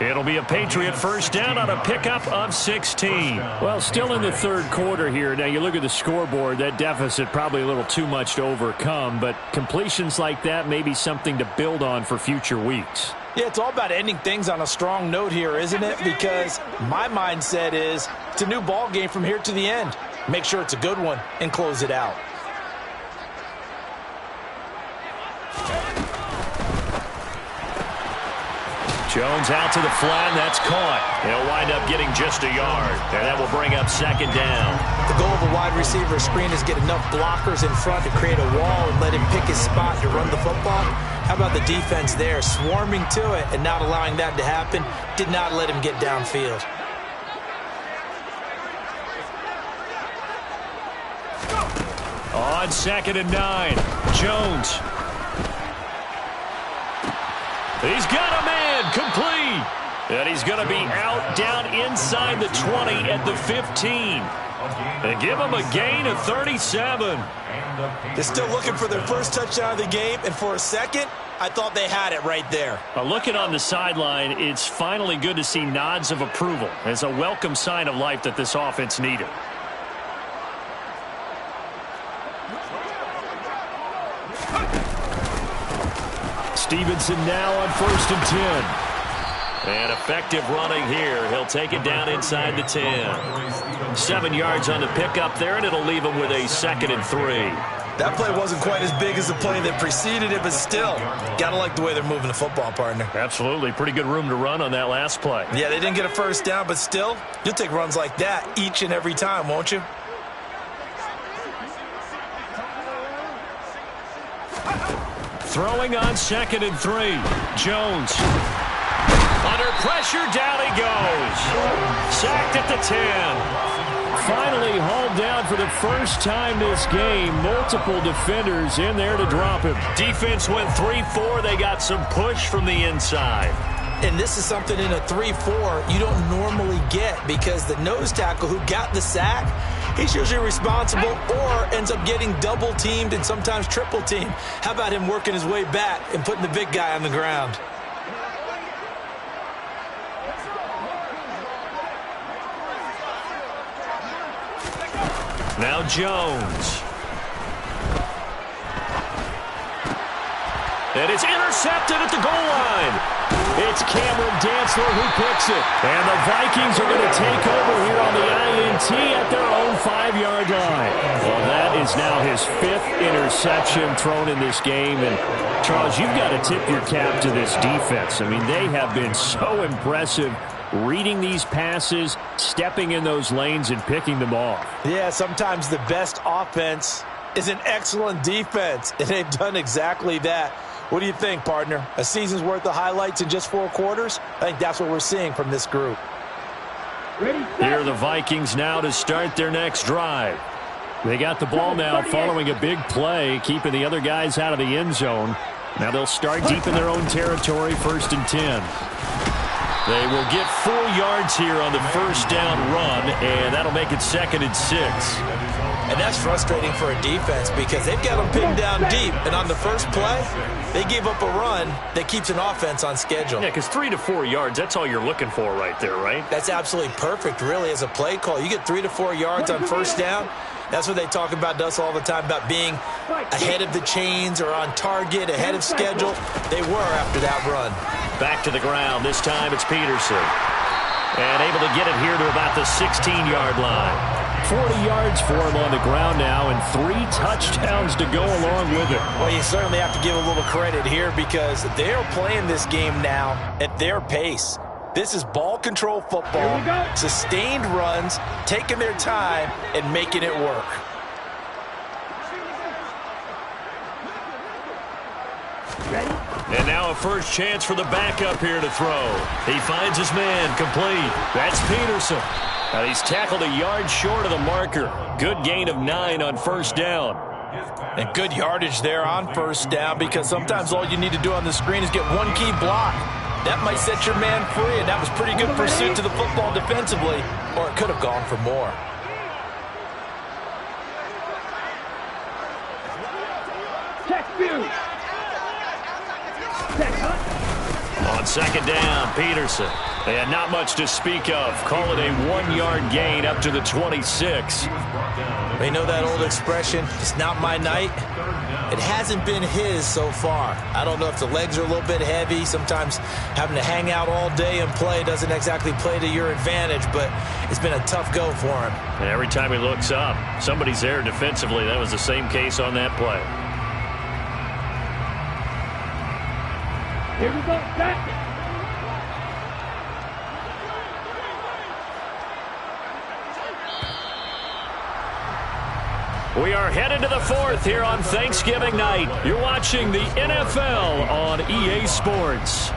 It'll be a Patriot first down on a pickup of 16. Well, still in the third quarter here. Now, you look at the scoreboard, that deficit probably a little too much to overcome, but completions like that may be something to build on for future weeks. Yeah, it's all about ending things on a strong note here, isn't it? Because my mindset is it's a new ball game from here to the end. Make sure it's a good one and close it out. Jones out to the flat, and that's caught. He'll wind up getting just a yard, and that will bring up second down. The goal of a wide receiver screen is get enough blockers in front to create a wall and let him pick his spot to run the football. How about the defense there, swarming to it and not allowing that to happen? Did not let him get downfield. On 2nd and 9, Jones. He's got a man, complete. And he's going to be out down inside the 20 at the 15. And give him a gain of 37. They're still looking for their first touchdown of the game, and for a second, I thought they had it right there. Looking on the sideline, it's finally good to see nods of approval. It's a welcome sign of life that this offense needed. Stevenson now on 1st and 10. And effective running here. He'll take it down inside the 10. 7 yards on the pickup there, and it'll leave him with a 2nd and 3. That play wasn't quite as big as the play that preceded it, but still, gotta like the way they're moving the football, partner. Absolutely. Pretty good room to run on that last play. Yeah, they didn't get a first down, but still, you'll take runs like that each and every time, won't you? Throwing on 2nd and 3. Jones. Under pressure, down he goes. Sacked at the 10. Finally hauled down for the first time this game. Multiple defenders in there to drop him. Defense went 3-4. They got some push from the inside. And this is something in a 3-4 you don't normally get, because the nose tackle who got the sack, he's usually responsible or ends up getting double teamed and sometimes triple teamed. How about him working his way back and putting the big guy on the ground? Now Jones. And it's intercepted at the goal line. It's Cameron Dantzler who picks it. And the Vikings are going to take over here on the INT at their own 5-yard line. Well, that is now his 5th interception thrown in this game. And, Charles, you've got to tip your cap to this defense. I mean, they have been so impressive reading these passes, stepping in those lanes, and picking them off. Yeah, sometimes the best offense is an excellent defense, and they've done exactly that. What do you think, partner? A season's worth of highlights in just 4 quarters? I think that's what we're seeing from this group. Here are the Vikings now to start their next drive. They got the ball now following a big play, keeping the other guys out of the end zone. Now they'll start deep in their own territory, 1st and 10. They will get 4 yards here on the first down run, and that'll make it 2nd and 6. And that's frustrating for a defense because they've got them pinned down deep, and on the first play, they gave up a run that keeps an offense on schedule. Yeah, because 3 to 4 yards, that's all you're looking for right there, right? That's absolutely perfect, really, as a play call. You get 3 to 4 yards on first down. That's what they talk about to us all the time, about being ahead of the chains or on target, ahead of schedule. They were after that run. Back to the ground. This time it's Peterson. And able to get it here to about the 16-yard line. 40 yards for him on the ground now, and 3 touchdowns to go along with it. Well, you certainly have to give a little credit here because they're playing this game now at their pace. This is ball control football, sustained runs, taking their time, and making it work. And now a first chance for the backup here to throw. He finds his man, complete. That's Peterson. Now he's tackled a yard short of the marker. Good gain of 9 on first down. And good yardage there on first down because sometimes all you need to do on the screen is get one key block. That might set your man free, and that was pretty good pursuit to the football defensively, or it could have gone for more. On second down, Peterson. And not much to speak of. Call it a 1-yard gain up to the 26. They know that old expression, it's not my night. It hasn't been his so far. I don't know if the legs are a little bit heavy. Sometimes having to hang out all day and play doesn't exactly play to your advantage, but it's been a tough go for him. And every time he looks up, somebody's there defensively. That was the same case on that play. Here we go, back. We are headed to the fourth here on Thanksgiving night. You're watching the NFL on EA Sports.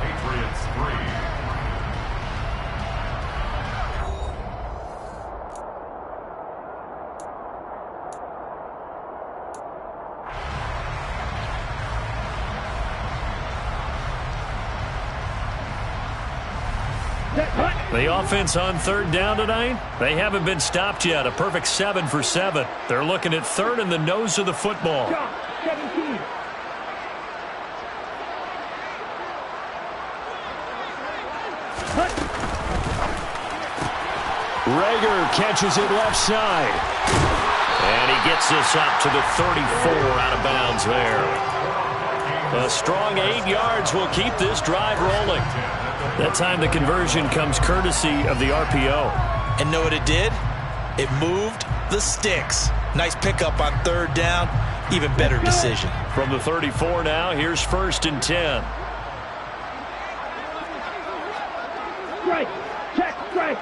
The offense on third down tonight, they haven't been stopped yet. A perfect 7 for 7. They're looking at third in the nose of the football. 17. Rager catches it left side. And he gets this up to the 34 out of bounds there. A strong 8 yards will keep this drive rolling. That time the conversion comes courtesy of the RPO. And know what it did? It moved the sticks. Nice pickup on third down. Even better decision. From the 34 now, here's 1st and 10. Strike. Check strike.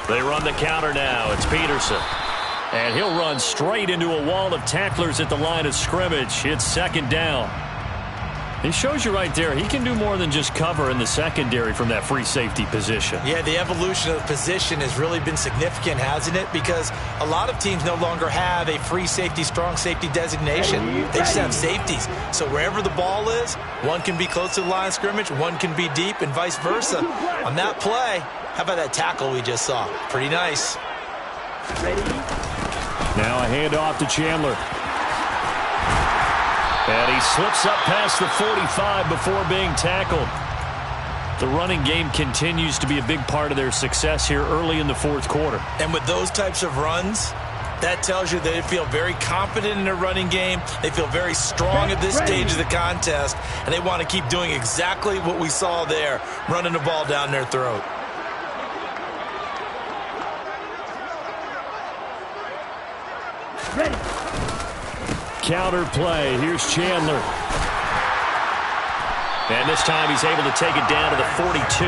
They run the counter now. It's Peterson. And he'll run straight into a wall of tacklers at the line of scrimmage. It's 2nd down. He shows you right there, he can do more than just cover in the secondary from that free safety position. Yeah, the evolution of the position has really been significant, hasn't it? Because a lot of teams no longer have a free safety, strong safety designation. They just have safeties. So wherever the ball is, one can be close to the line of scrimmage, one can be deep, and vice versa. On that play, how about that tackle we just saw? Pretty nice. Ready? Now a handoff to Chandler. And he slips up past the 45 before being tackled. The running game continues to be a big part of their success here early in the 4th quarter. And with those types of runs, that tells you that they feel very confident in their running game. They feel very strong at this stage of the contest, and they want to keep doing exactly what we saw there, running the ball down their throat. Ready. Counter play. Here's Chandler. And this time he's able to take it down to the 42.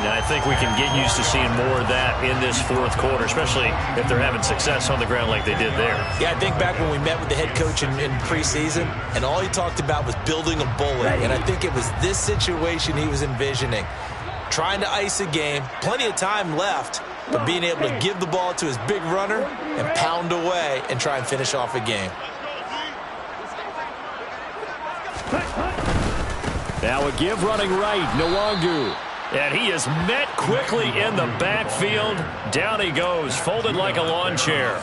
Now I think we can get used to seeing more of that in this 4th quarter, especially if they're having success on the ground like they did there. Yeah, I think back when we met with the head coach in preseason, and all he talked about was building a bully. And I think it was this situation he was envisioning. Trying to ice a game, plenty of time left, but being able to give the ball to his big runner and pound away and try and finish off a game. Now a give running right, Nwangu. And he is met quickly in the backfield. Down he goes, folded like a lawn chair.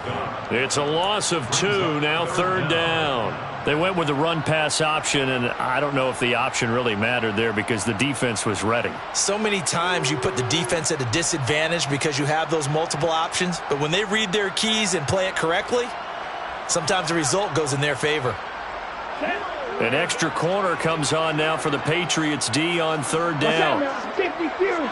It's a loss of 2, now 3rd down. They went with the run-pass option, and I don't know if the option really mattered there because the defense was ready. So many times you put the defense at a disadvantage because you have those multiple options, but when they read their keys and play it correctly, sometimes the result goes in their favor. An extra corner comes on now for the Patriots D on 3rd down. 50 Fury.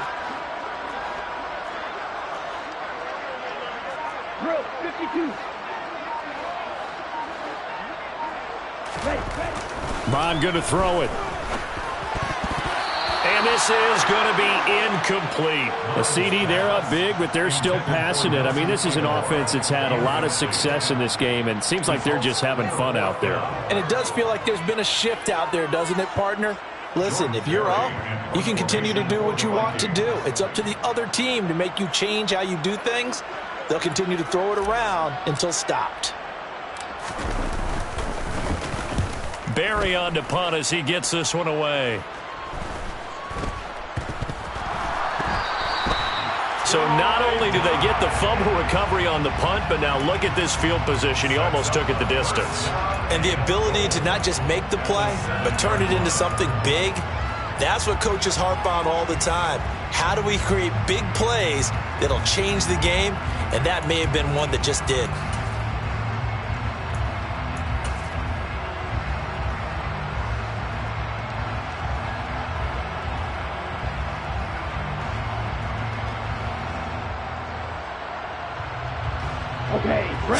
Bro, 52. Bond going to throw it. And this is going to be incomplete. A CD, they're up big, but they're still passing it. I mean, this is an offense that's had a lot of success in this game, and it seems like they're just having fun out there. And it does feel like there's been a shift out there, doesn't it, partner? Listen, if you're up, you can continue to do what you want to do. It's up to the other team to make you change how you do things. They'll continue to throw it around until stopped. Barry on to punt as he gets this one away. So not only do they get the fumble recovery on the punt, but now look at this field position. He almost took it the distance. And the ability to not just make the play, but turn it into something big, that's what coaches harp on all the time. How do we create big plays that'll change the game? And that may have been one that just did.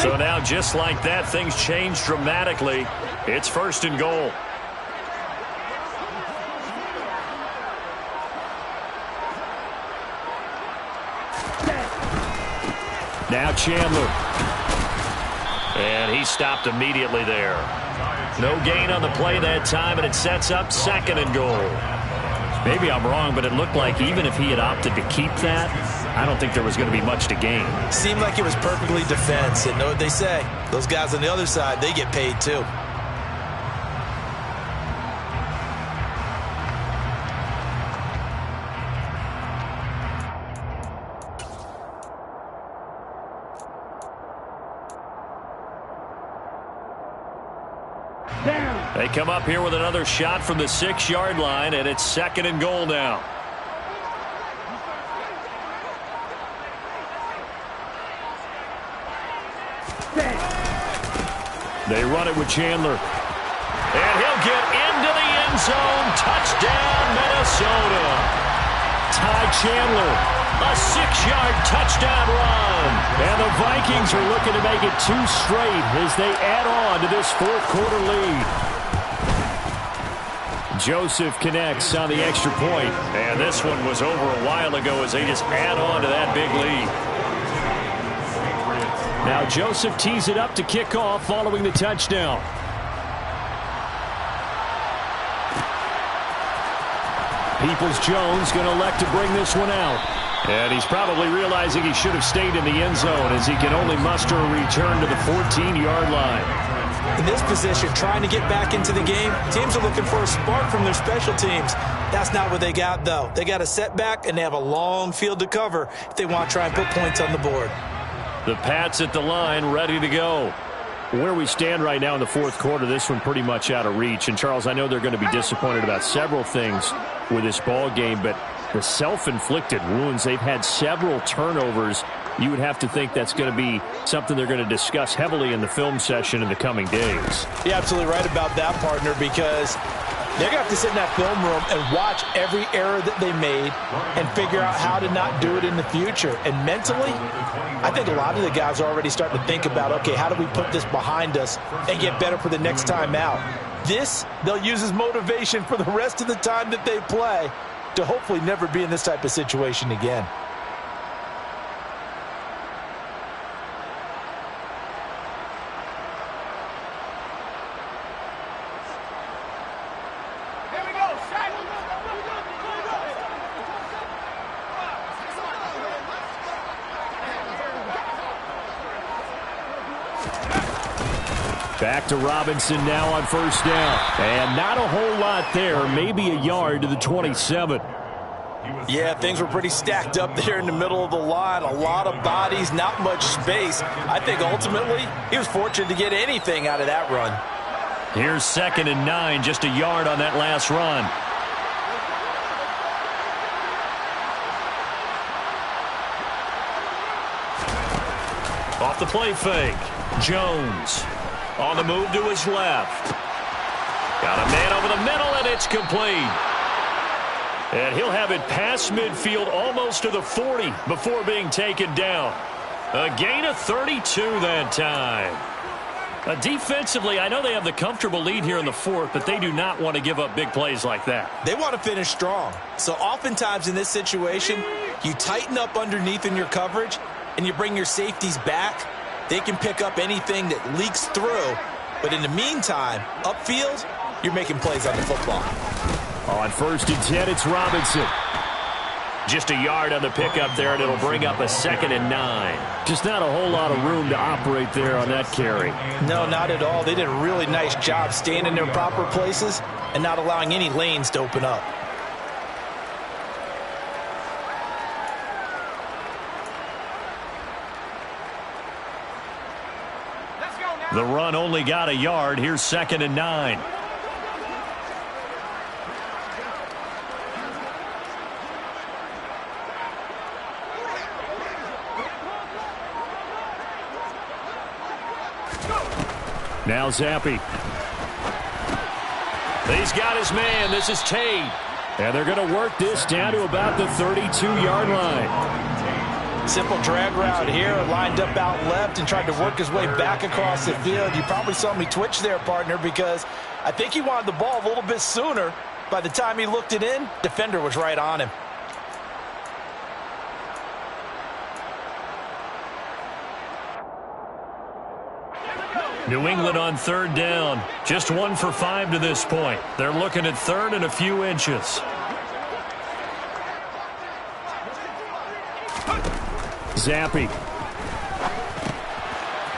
So now, just like that, things change dramatically. It's 1st and goal. Now Chandler. And he stopped immediately there. No gain on the play that time, and it sets up 2nd and goal. Maybe I'm wrong, but it looked like even if he had opted to keep that, I don't think there was going to be much to gain. Seemed like it was perfectly defense. And know what they say? Those guys on the other side, they get paid too. They come up here with another shot from the 6-yard line, and it's 2nd and goal now. They run it with Chandler. And he'll get into the end zone. Touchdown, Minnesota. Ty Chandler. A 6-yard touchdown run. And the Vikings are looking to make it 2 straight as they add on to this 4th-quarter lead. Joseph connects on the extra point. And this one was over a while ago as they just add on to that big lead. Now Joseph tees it up to kick off following the touchdown. Peoples-Jones going to elect to bring this one out. And he's probably realizing he should have stayed in the end zone as he can only muster a return to the 14-yard line. In this position, trying to get back into the game, teams are looking for a spark from their special teams. That's not what they got, though. They got a setback, and they have a long field to cover if they want to try and put points on the board. The Pats at the line, ready to go. Where we stand right now in the 4th quarter, this one pretty much out of reach. And, Charles, I know they're going to be disappointed about several things with this ball game, but the self-inflicted wounds, they've had several turnovers. You would have to think that's going to be something they're going to discuss heavily in the film session in the coming days. You're absolutely right about that, partner, because they're going to have to sit in that film room and watch every error that they made and figure out how to not do it in the future. And mentally, I think a lot of the guys are already starting to think about, okay, how do we put this behind us and get better for the next time out? This, they'll use as motivation for the rest of the time that they play to hopefully never be in this type of situation again. Back to Robinson now on 1st down. And not a whole lot there. Maybe a yard to the 27. Yeah, things were pretty stacked up there in the middle of the line. A lot of bodies, not much space. I think ultimately he was fortunate to get anything out of that run. Here's 2nd and 9, just a yard on that last run. Off the play fake. Jones on the move to his left. Got a man over the middle, and it's complete. And he'll have it past midfield almost to the 40 before being taken down. A gain of 32 that time. Defensively, I know they have the comfortable lead here in the 4th, but they do not want to give up big plays like that. They want to finish strong. So oftentimes in this situation, you tighten up underneath in your coverage, and you bring your safeties back. They can pick up anything that leaks through. But in the meantime, upfield, you're making plays on the football. On 1st and 10, it's Robinson. Just a yard on the pickup there, and it'll bring up a 2nd and 9. Just not a whole lot of room to operate there on that carry. No, not at all. They did a really nice job staying in their proper places and not allowing any lanes to open up. The run only got a yard. Here's 2nd and 9. Now Zappi. He's got his man. This is Tate. And they're going to work this down to about the 32-yard line. Simple drag route here, lined up out left and tried to work his way back across the field. You probably saw me twitch there, partner, because I think he wanted the ball a little bit sooner. By the time he looked it in, defender was right on him. New England on third down. Just 1 for 5 to this point. They're looking at third and a few inches. Zappi.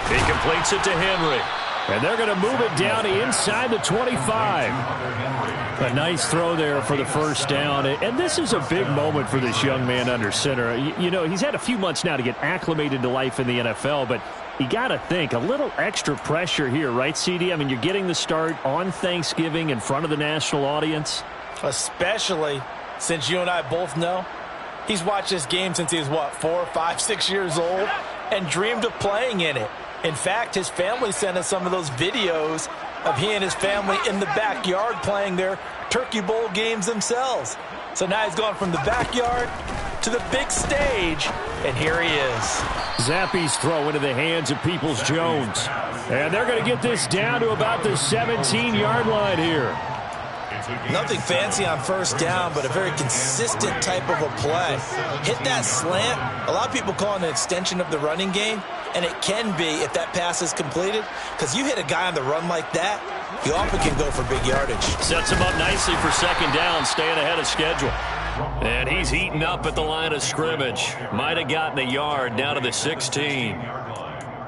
He completes it to Henry. And they're going to move it down inside the 25. A nice throw there for the first down. And this is a big moment for this young man under center. You know, he's had a few months now to get acclimated to life in the NFL, but you got to think, a little extra pressure here, right, CD? I mean, you're getting the start on Thanksgiving in front of the national audience. Especially since you and I both know he's watched this game since he was, what, 4, 5, 6 years old and dreamed of playing in it. In fact, his family sent us some of those videos of he and his family in the backyard playing their Turkey Bowl games themselves. So now he's gone from the backyard to the big stage, and here he is. Zappi's throw into the hands of Peoples-Jones. And they're going to get this down to about the 17-yard line here. Nothing fancy on first down, but a very consistent type of a play. Hit that slant. A lot of people call it an extension of the running game, and it can be if that pass is completed, because you hit a guy on the run like that, you often can go for big yardage. Sets him up nicely for second down, staying ahead of schedule. And he's heating up at the line of scrimmage. Might have gotten a yard down to the 16.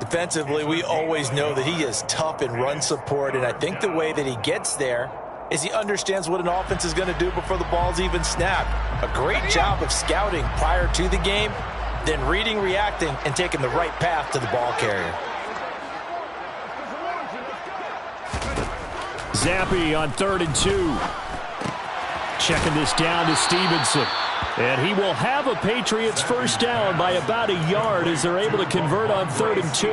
Defensively, we always know that he is tough in run support, and I think the way that he gets there is he understands what an offense is going to do before the ball's even snapped. A great job of scouting prior to the game, then reading, reacting, and taking the right path to the ball carrier. Zappi on 3rd and 2. Checking this down to Stevenson. And he will have a Patriots first down by about a yard as they're able to convert on 3rd and 2.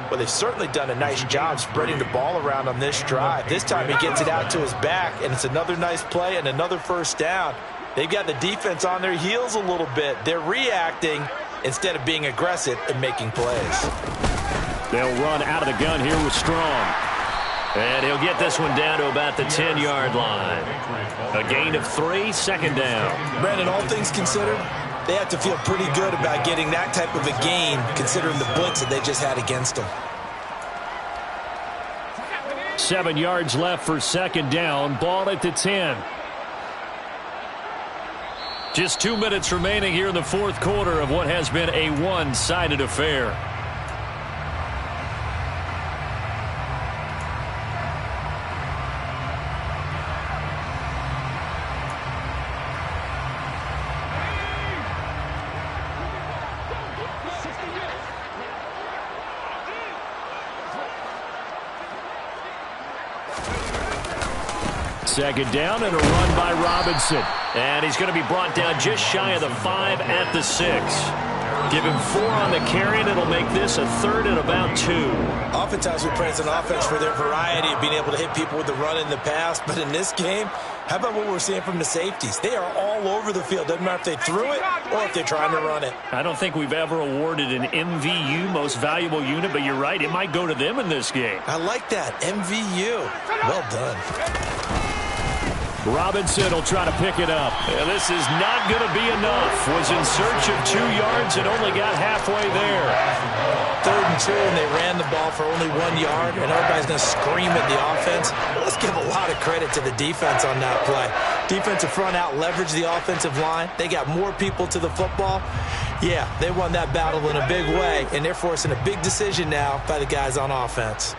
Well, they've certainly done a nice job spreading the ball around on this drive. This time he gets it out to his back, and it's another nice play and another first down. They've got the defense on their heels a little bit. They're reacting instead of being aggressive and making plays. They'll run out of the gun here with Strong. And he'll get this one down to about the 10-yard line. A gain of 3, second down. Brandon, all things considered, they have to feel pretty good about getting that type of a gain considering the blitz that they just had against them. 7 yards left for second down. Ball at the 10. Just 2 minutes remaining here in the fourth quarter of what has been a one-sided affair. Second down and a run by Robinson. And he's going to be brought down just shy of the 5 at the 6. Give him 4 on the carry, and it'll make this a 3rd and about 2. Oftentimes we praise an offense for their variety of being able to hit people with the run in the pass, but in this game, how about what we're seeing from the safeties? They are all over the field. Doesn't matter if they threw it or if they're trying to run it. I don't think we've ever awarded an MVU, most valuable unit, but you're right, it might go to them in this game. I like that, MVU. Well done. Robinson will try to pick it up. And this is not going to be enough. Was in search of 2 yards and only got halfway there. 3rd and 2, and they ran the ball for only 1 yard, and everybody's going to scream at the offense. Let's give a lot of credit to the defense on that play. Defensive front out leveraged the offensive line. They got more people to the football. Yeah, they won that battle in a big way, and they're forcing a big decision now by the guys on offense.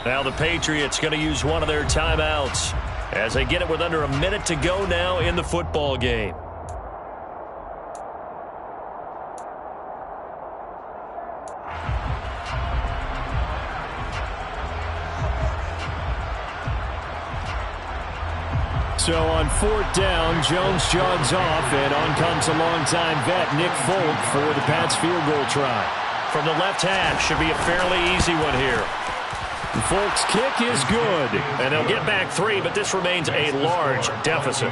Now the Patriots going to use one of their timeouts as they get it with under a minute to go now in the football game. So on 4th down, Jones jogs off, and on comes a longtime vet, Nick Folk, for the Pats field goal try. From the left hash, should be a fairly easy one here. Folk's kick is good. And they'll get back 3, but this remains a large deficit.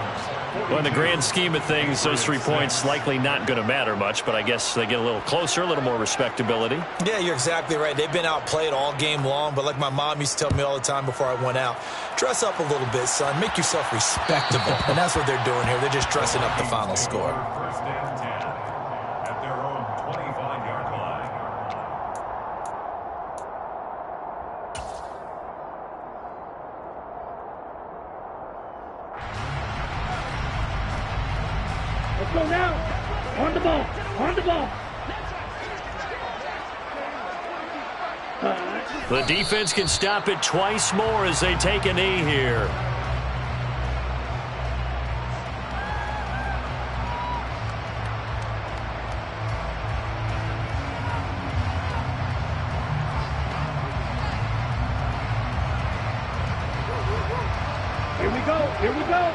Well, in the grand scheme of things, those 3 points likely not going to matter much, but I guess they get a little closer, a little more respectability. Yeah, you're exactly right. They've been outplayed all game long, but like my mom used to tell me all the time before I went out, dress up a little bit, son. Make yourself respectable. And that's what they're doing here. They're just dressing up the final score. First and 10 at their own 25-yard line. Let's go now. On the ball. On the ball. The defense can stop it twice more as they take a knee here. Here we go. Here we go.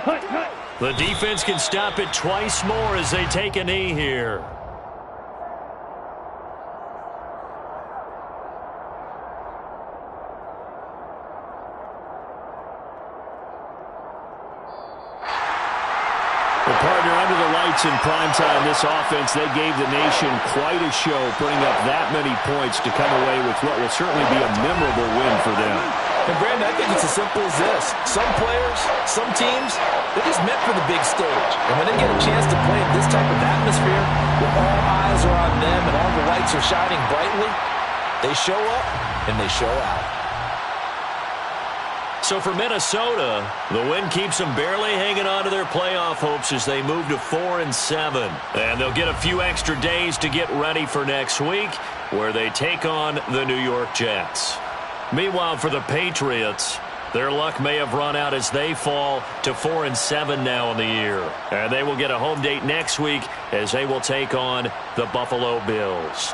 Cut. The defense can stop it twice more as they take a knee here. Well, partner, under the lights in primetime, this offense, they gave the nation quite a show, putting up that many points to come away with what will certainly be a memorable win for them. And, Brandon, I think it's as simple as this. Some players, some teams, they're just meant for the big stage. And when they get a chance to play in this type of atmosphere, where all eyes are on them and all the lights are shining brightly, they show up and they show out. So for Minnesota, the win keeps them barely hanging on to their playoff hopes as they move to 4-7. And they'll get a few extra days to get ready for next week, where they take on the New York Jets. Meanwhile, for the Patriots, their luck may have run out as they fall to 4-7 now in the year. And they will get a home date next week as they will take on the Buffalo Bills.